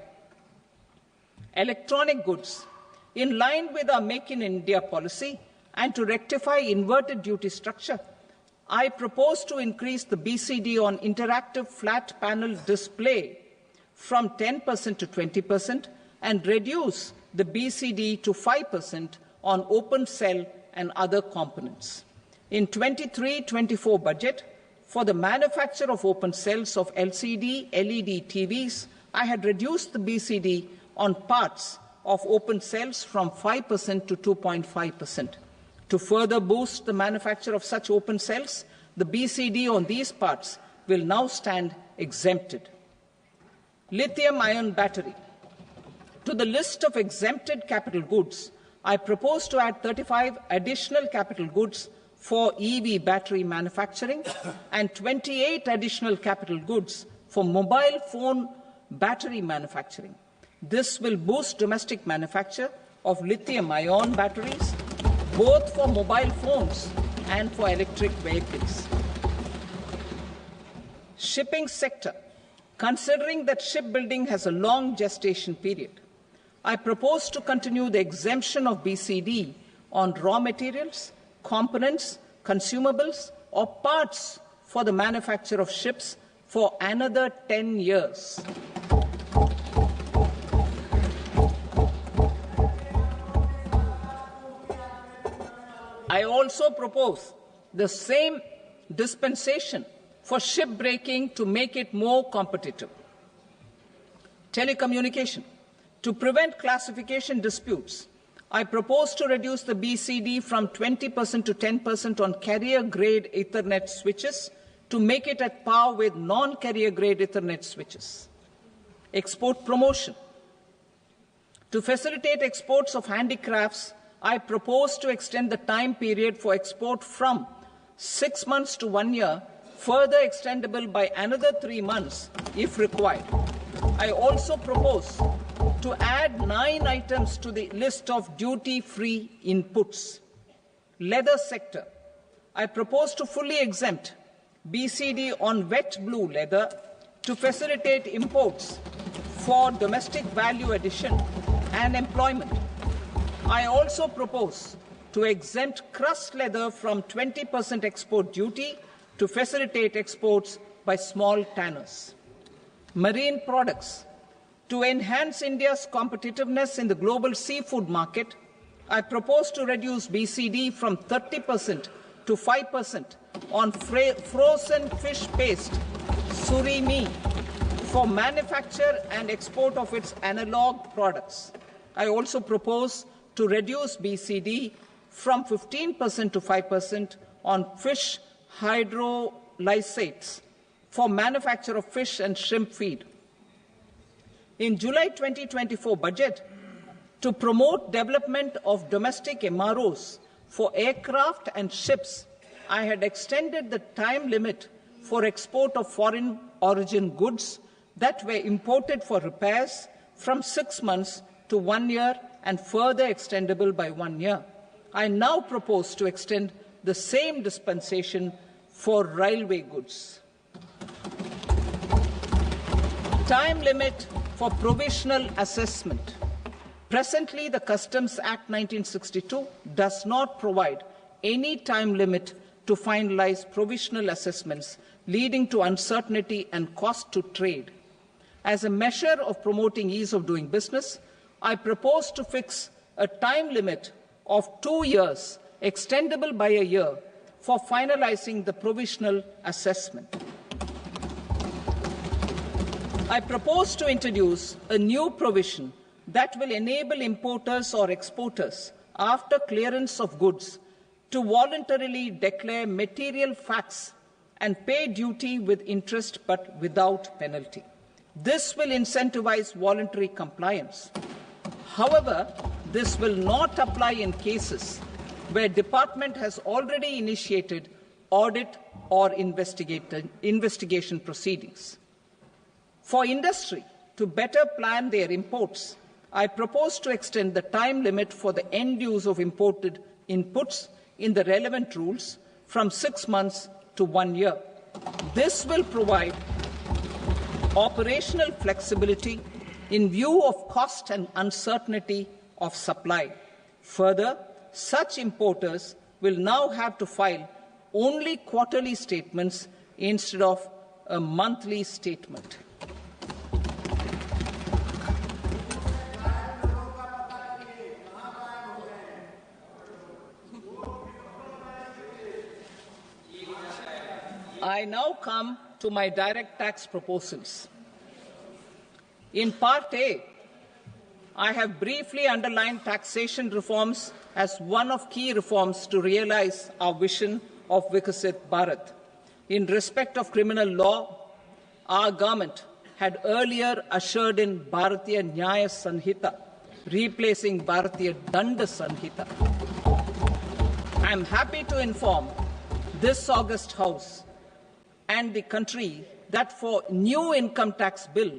Electronic goods. In line with our Make in India policy and to rectify inverted duty structure, I propose to increase the BCD on interactive flat panel display from 10% to 20% and reduce the BCD to 5% on open cell and other components. In 23-24 budget, for the manufacture of open cells of LCD, LED TVs, I had reduced the BCD on parts of open cells from 5% to 2.5%. To further boost the manufacture of such open cells, the BCD on these parts will now stand exempted. Lithium-ion battery. To the list of exempted capital goods, I propose to add 35 additional capital goods for EV battery manufacturing and 28 additional capital goods for mobile phone battery manufacturing. This will boost domestic manufacture of lithium-ion batteries, both for mobile phones and for electric vehicles. Shipping sector. Considering that shipbuilding has a long gestation period, I propose to continue the exemption of BCD on raw materials, components, consumables, or parts for the manufacture of ships for another 10 years. I also propose the same dispensation for shipbreaking to make it more competitive. Telecommunication. To prevent classification disputes, I propose to reduce the BCD from 20% to 10% on carrier-grade Ethernet switches to make it at par with non-carrier-grade Ethernet switches. Export promotion. To facilitate exports of handicrafts, I propose to extend the time period for export from 6 months to 1 year, further extendable by another 3 months if required. I also propose to add 9 items to the list of duty-free inputs. Leather sector. I propose to fully exempt BCD on wet blue leather to facilitate imports for domestic value addition and employment. I also propose to exempt crust leather from 20% export duty to facilitate exports by small tanners. Marine products. To enhance India's competitiveness in the global seafood market, I propose to reduce BCD from 30% to 5% on frozen fish paste, surimi, for manufacture and export of its analog products. I also propose to reduce BCD from 15% to 5% on fish hydrolysates for manufacture of fish and shrimp feed. In July 2024 budget, to promote development of domestic MROs for aircraft and ships, I had extended the time limit for export of foreign origin goods that were imported for repairs from 6 months to 1 year and further extendable by 1 year. I now propose to extend the same dispensation for railway goods. Time limit for provisional assessment. Presently, the Customs Act 1962 does not provide any time limit to finalize provisional assessments, leading to uncertainty and cost to trade. As a measure of promoting ease of doing business, I propose to fix a time limit of 2 years, extendable by a year, for finalizing the provisional assessment. I propose to introduce a new provision that will enable importers or exporters, after clearance of goods, to voluntarily declare material facts and pay duty with interest but without penalty. This will incentivize voluntary compliance. However, this will not apply in cases where department has already initiated audit or investigation proceedings. For industry to better plan their imports, I propose to extend the time limit for the end use of imported inputs in the relevant rules from 6 months to 1 year. This will provide operational flexibility in view of cost and uncertainty of supply. Further, such importers will now have to file only quarterly statements instead of a monthly statement. I now come to my direct tax proposals. In Part A, I have briefly underlined taxation reforms as one of key reforms to realize our vision of Vikasit Bharat. In respect of criminal law, our government had earlier ushered in Bharatiya Nyaya Sanhita, replacing Bharatiya Danda Sanhita. I am happy to inform this august House and the country that for new income tax bill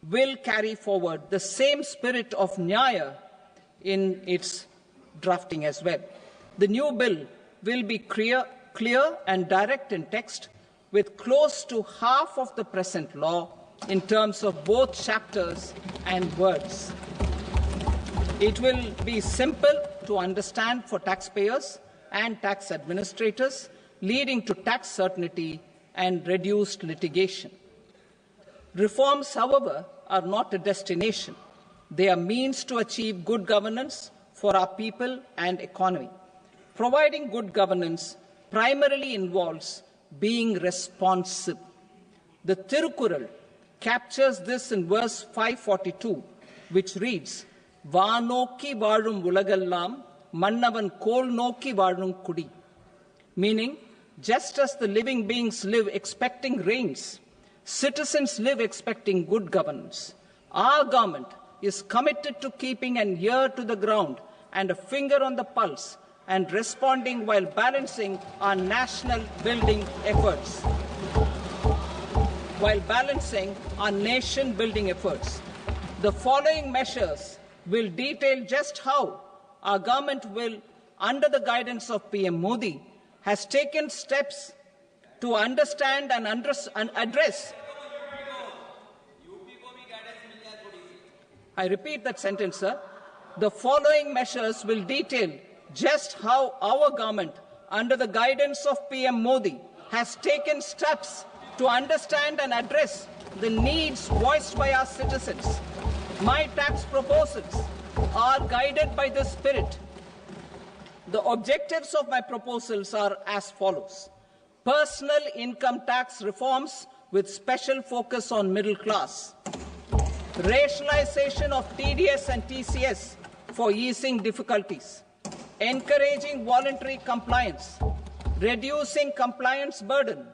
will carry forward the same spirit of Nyaya in its drafting as well. The new bill will be clear and direct in text, with close to half of the present law in terms of both chapters and words. It will be simple to understand for taxpayers and tax administrators, leading to tax certainty and reduced litigation. Reforms, however, are not a destination. They are means to achieve good governance for our people and economy. Providing good governance primarily involves being responsive. The Tirukural captures this in verse 542, which reads, "Vaanokki vaazhum ulagallam, mannavan kol nokki vaazhum kudi," meaning, just as the living beings live expecting rains, citizens live expecting good governance. Our government is committed to keeping an ear to the ground and a finger on the pulse and responding while balancing our national building efforts. The following measures will detail just how our government will, under the guidance of PM Modi, has taken steps to understand and address. I repeat that sentence, sir. The following measures will detail just how our government, under the guidance of PM Modi, has taken steps to understand and address the needs voiced by our citizens. My tax proposals are guided by this spirit. The objectives of my proposals are as follows. Personal income tax reforms with special focus on middle class. Rationalization of TDS and TCS for easing difficulties. encouraging voluntary compliance, reducing compliance burden,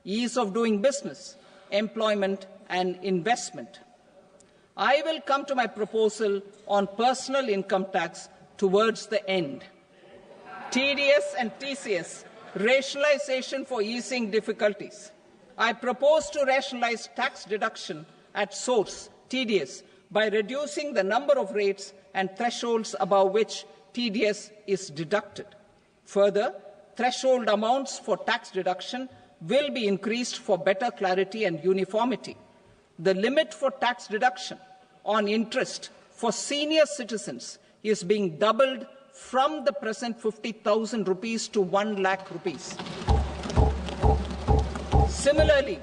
ease of doing business, employment and investment. I will come to my proposal on personal income tax towards the end. TDS and TCS, rationalization for easing difficulties. I propose to rationalize tax deduction at source, TDS, by reducing the number of rates and thresholds above which TDS is deducted. Further, threshold amounts for tax deduction will be increased for better clarity and uniformity. The limit for tax deduction on interest for senior citizens is being doubled from the present 50,000 rupees to 1 lakh rupees. Similarly,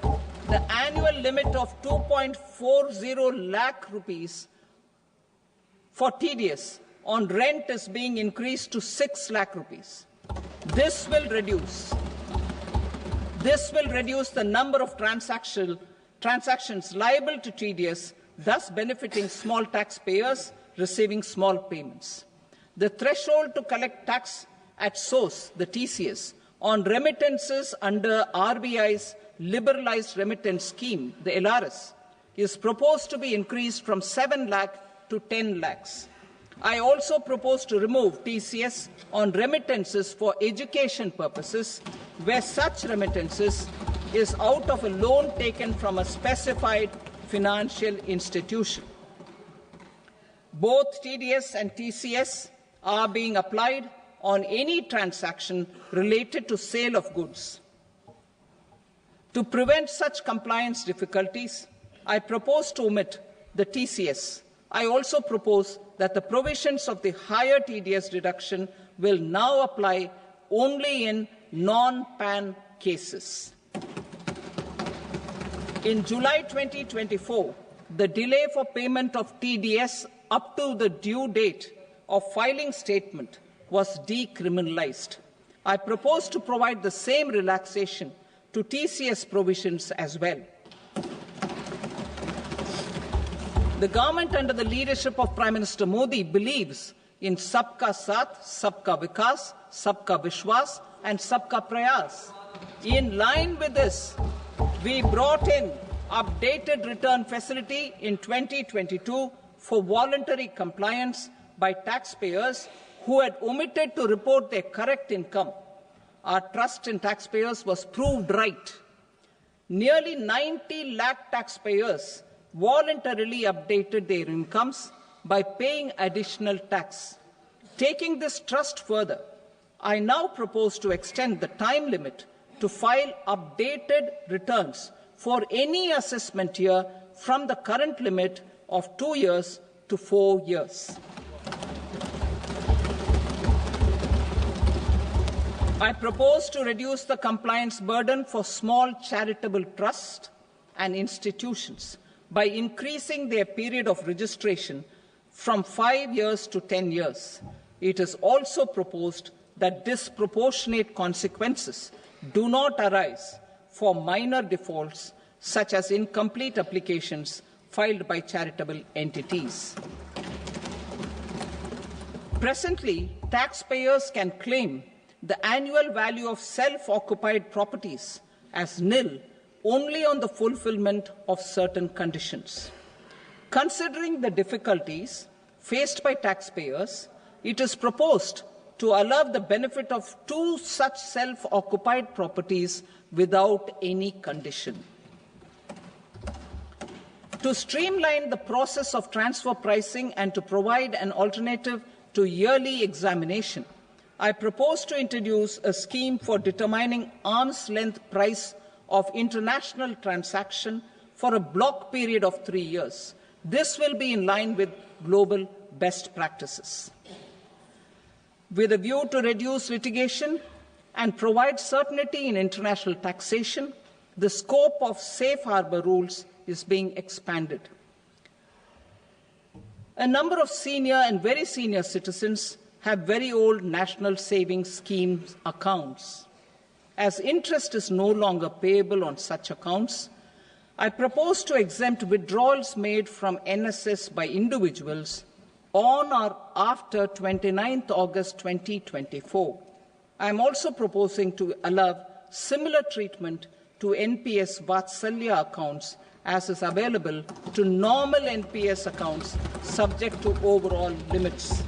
the annual limit of 2.40 lakh rupees for TDS on rent is being increased to 6 lakh rupees. This will reduce the number of transactions liable to TDS, thus benefiting small taxpayers receiving small payments. The threshold to collect tax at source, the TCS, on remittances under RBI's liberalized remittance scheme, the LRS, is proposed to be increased from 7 lakh to 10 lakhs. I also propose to remove TCS on remittances for education purposes, where such remittances is out of a loan taken from a specified financial institution. Both TDS and TCS are being applied on any transaction related to sale of goods. To prevent such compliance difficulties, I propose to omit the TCS. I also propose that the provisions of the higher TDS deduction will now apply only in non-PAN cases. In July 2024, the delay for payment of TDS up to the due date of filing statement was decriminalized. I propose to provide the same relaxation to TCS provisions as well. The government under the leadership of Prime Minister Modi believes in Sabka Saath, Sabka Vikas, Sabka Vishwas and Sabka Prayas. In line with this, we brought in updated return facility in 2022 for voluntary compliance by taxpayers who had omitted to report their correct income. Our trust in taxpayers was proved right. Nearly 90 lakh taxpayers voluntarily updated their incomes by paying additional tax. Taking this trust further, I now propose to extend the time limit to file updated returns for any assessment year from the current limit of 2 years to 4 years. I propose to reduce the compliance burden for small charitable trusts and institutions by increasing their period of registration from 5 years to 10 years. It is also proposed that disproportionate consequences do not arise for minor defaults such as incomplete applications filed by charitable entities. Presently, taxpayers can claim the annual value of self-occupied properties as nil only on the fulfillment of certain conditions. Considering the difficulties faced by taxpayers, it is proposed to allow the benefit of 2 such self-occupied properties without any condition. To streamline the process of transfer pricing and to provide an alternative to yearly examination, I propose to introduce a scheme for determining arm's length price of international transaction for a block period of 3 years. This will be in line with global best practices. With a view to reduce litigation and provide certainty in international taxation, the scope of safe harbor rules is being expanded. A number of senior and very senior citizens have very old national savings schemes accounts. As interest is no longer payable on such accounts, I propose to exempt withdrawals made from NSS by individuals on or after 29th August 2024. I am also proposing to allow similar treatment to NPS Vatsalya accounts as is available to normal NPS accounts subject to overall limits.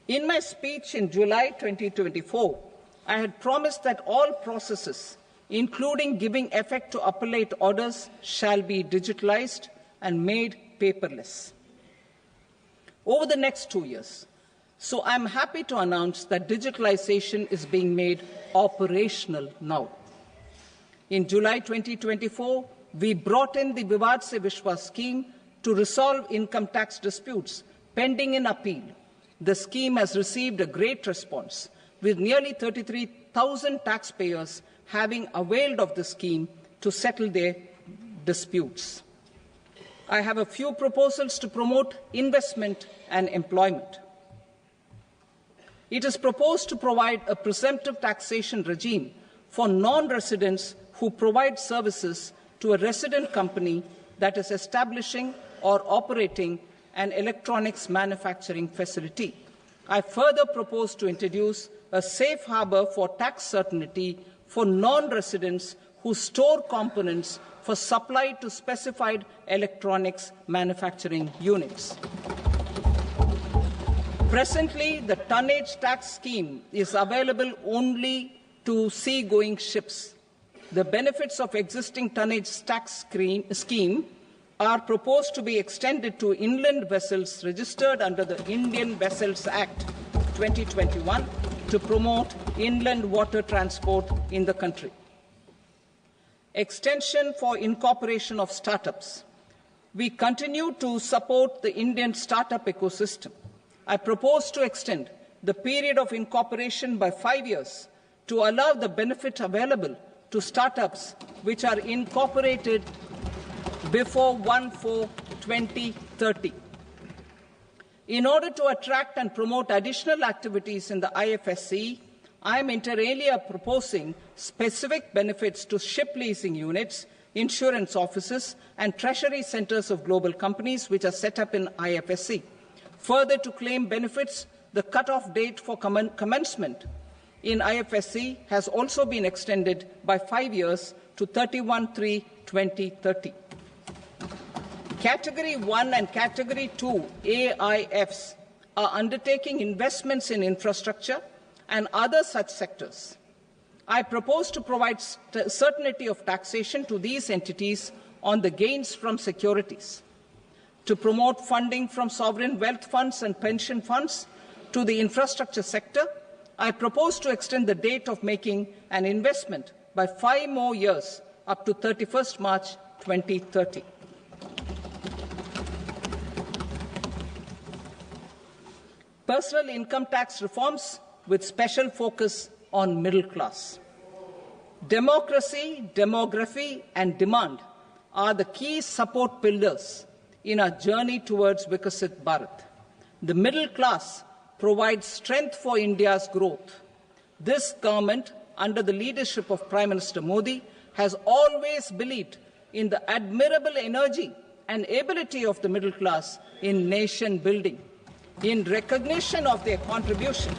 In my speech in July 2024, I had promised that all processes, including giving effect to appellate orders, shall be digitalized and made paperless over the next 2 years. So I'm happy to announce that digitalization is being made operational now. In July 2024, we brought in the Vivad Se Vishwas scheme to resolve income tax disputes pending in appeal. The scheme has received a great response, with nearly 33,000 taxpayers having availed of the scheme to settle their disputes. I have a few proposals to promote investment and employment. It is proposed to provide a presumptive taxation regime for non-residents who provide services to a resident company that is establishing or operating an electronics manufacturing facility. I further propose to introduce a safe harbor for tax certainty for non-residents who store components for supply to specified electronics manufacturing units. Presently, the tonnage tax scheme is available only to sea-going ships. The benefits of existing tonnage tax scheme are proposed to be extended to inland vessels registered under the Indian Vessels Act 2021 to promote inland water transport in the country. Extension for incorporation of startups. We continue to support the Indian startup ecosystem. I propose to extend the period of incorporation by 5 years to allow the benefit available to startups which are incorporated before 1/4/2030. In order to attract and promote additional activities in the IFSC, I am inter alia proposing specific benefits to ship leasing units, insurance offices, and treasury centers of global companies which are set up in IFSC. Further, to claim benefits, the cut-off date for commencement in IFSC has also been extended by 5 years to 31/3/2030. Category 1 and Category 2 AIFs are undertaking investments in infrastructure and other such sectors. I propose to provide certainty of taxation to these entities on the gains from securities, to promote funding from sovereign wealth funds and pension funds to the infrastructure sector. I propose to extend the date of making an investment by 5 more years up to 31st March 2030. Personal income tax reforms with special focus on middle class. Democracy, demography, and demand are the key support pillars in our journey towards Vikasit Bharat. The middle class provides strength for India's growth. This government, under the leadership of Prime Minister Modi, has always believed in the admirable energy and ability of the middle class in nation building. In recognition of their contribution,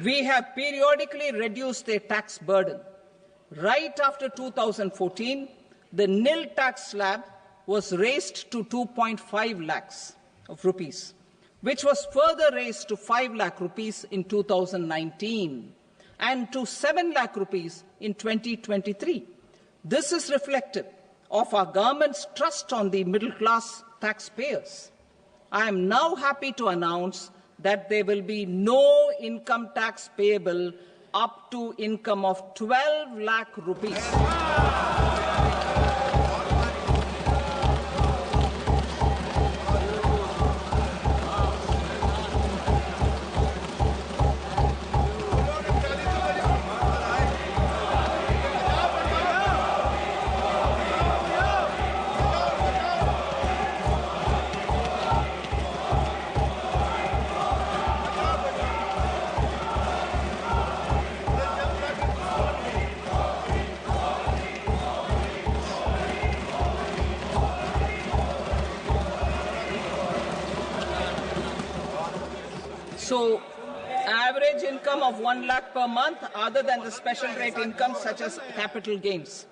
we have periodically reduced their tax burden. Right after 2014, the nil tax slab was raised to 2.5 lakhs of rupees, which was further raised to 5 lakh rupees in 2019 and to 7 lakh rupees in 2023. This is reflective of our government's trust on the middle-class taxpayers. I am now happy to announce that there will be no income tax payable up to income of 12 lakh rupees. of 1 lakh per month other than the special rate income such as capital gains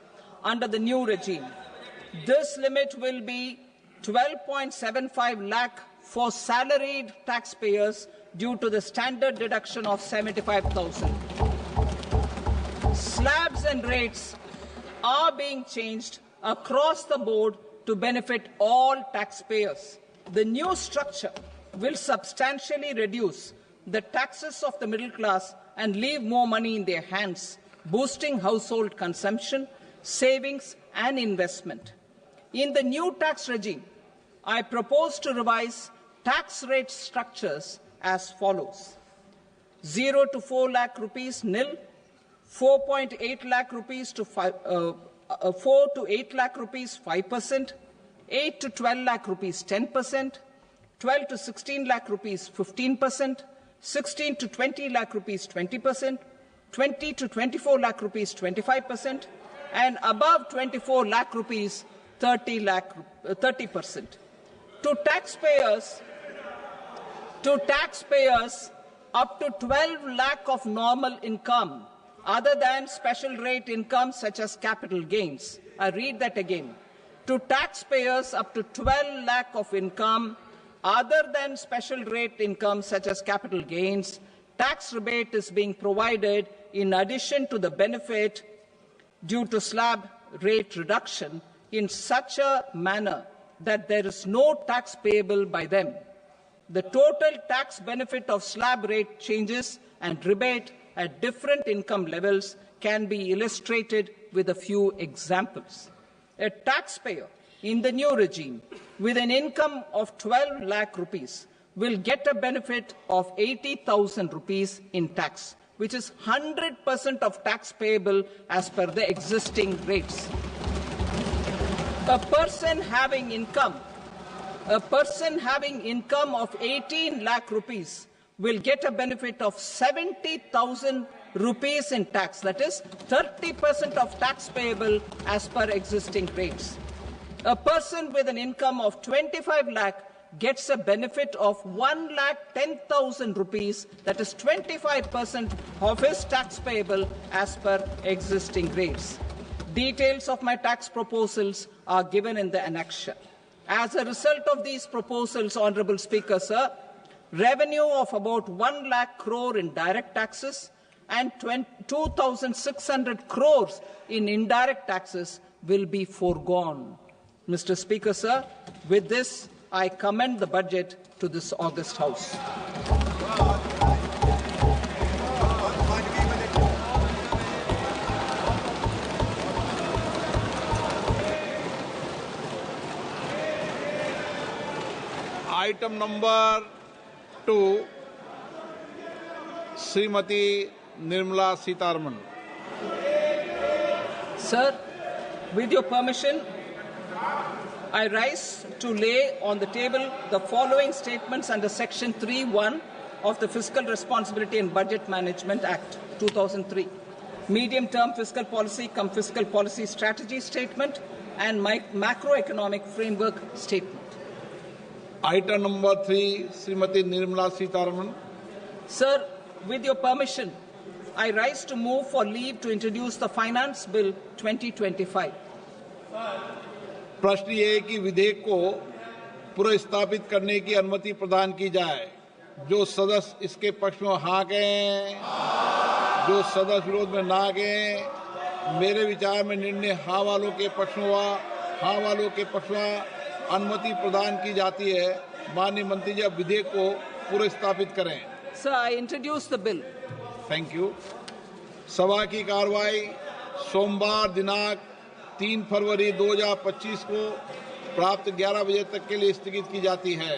under the new regime. This limit will be 12.75 lakh for salaried taxpayers due to the standard deduction of 75,000. Slabs and rates are being changed across the board to benefit all taxpayers. The new structure will substantially reduce the taxes of the middle class and leave more money in their hands, boosting household consumption, savings and investment. In the new tax regime, I propose to revise tax rate structures as follows: 0 to 4 lakh rupees nil, 4.8 lakh rupees to 4 to 8 lakh rupees 5%, 8 to 12 lakh rupees 10%, 12 to 16 lakh rupees 15%, 16 to 20 lakh rupees 20%, 20 to 24 lakh rupees 25%, and above 24 lakh rupees 30%. To taxpayers up to 12 lakh of normal income other than special rate income such as capital gains. I read that again. To taxpayers up to 12 lakh of income other than special rate income such as capital gains, tax rebate is being provided in addition to the benefit due to slab rate reduction in such a manner that there is no tax payable by them. The total tax benefit of slab rate changes and rebate at different income levels can be illustrated with a few examples. A taxpayer in the new regime with an income of 12 lakh rupees will get a benefit of 80,000 rupees in tax, which is 100% of tax payable as per the existing rates. A person having income of 18 lakh rupees will get a benefit of 70,000 rupees in tax. That is 30% of tax payable as per existing rates. A person with an income of 25 lakh gets a benefit of 1,10,000 rupees. That is 25% of his tax payable as per existing rates. Details of my tax proposals are given in the annexure. As a result of these proposals, Honourable Speaker, sir, revenue of about 1 lakh crore in direct taxes and 2,600 crores in indirect taxes will be foregone. Mr. Speaker, sir, with this, I commend the budget to this august House. Item number 2, Srimati Nirmala Sitharaman. Sir, with your permission, I rise to lay on the table the following statements under Section 3(1) of the Fiscal Responsibility and Budget Management Act 2003, medium-term fiscal policy cum fiscal policy strategy statement and macroeconomic framework statement. Item number 3, Srimati Nirmala Sitharaman. Sir, with your permission, I rise to move for leave to introduce the Finance Bill 2025. प्रश्न ये है कि विधेयक को पुनर्स्थापित करने की अनुमति प्रदान की जाए। जो सदस्य इसके पक्ष में हाँ कहें, जो सदस्य विरोध में ना कहें। मेरे विचार में निर्णय हाँ वालों के पक्ष में हुआ, हाँ वालों के पक्ष में अनुमति प्रदान की जाती है। माननीय मंत्री जी, अब विधेयक को पुनर्स्थापित करें। Sir, I introduce the bill. Thank you. सभा की कार्रवाई सोमवार दिनांक 3 फरवरी 2025 को प्राप्त 11 बजे तक के लिए स्थगित की जाती है।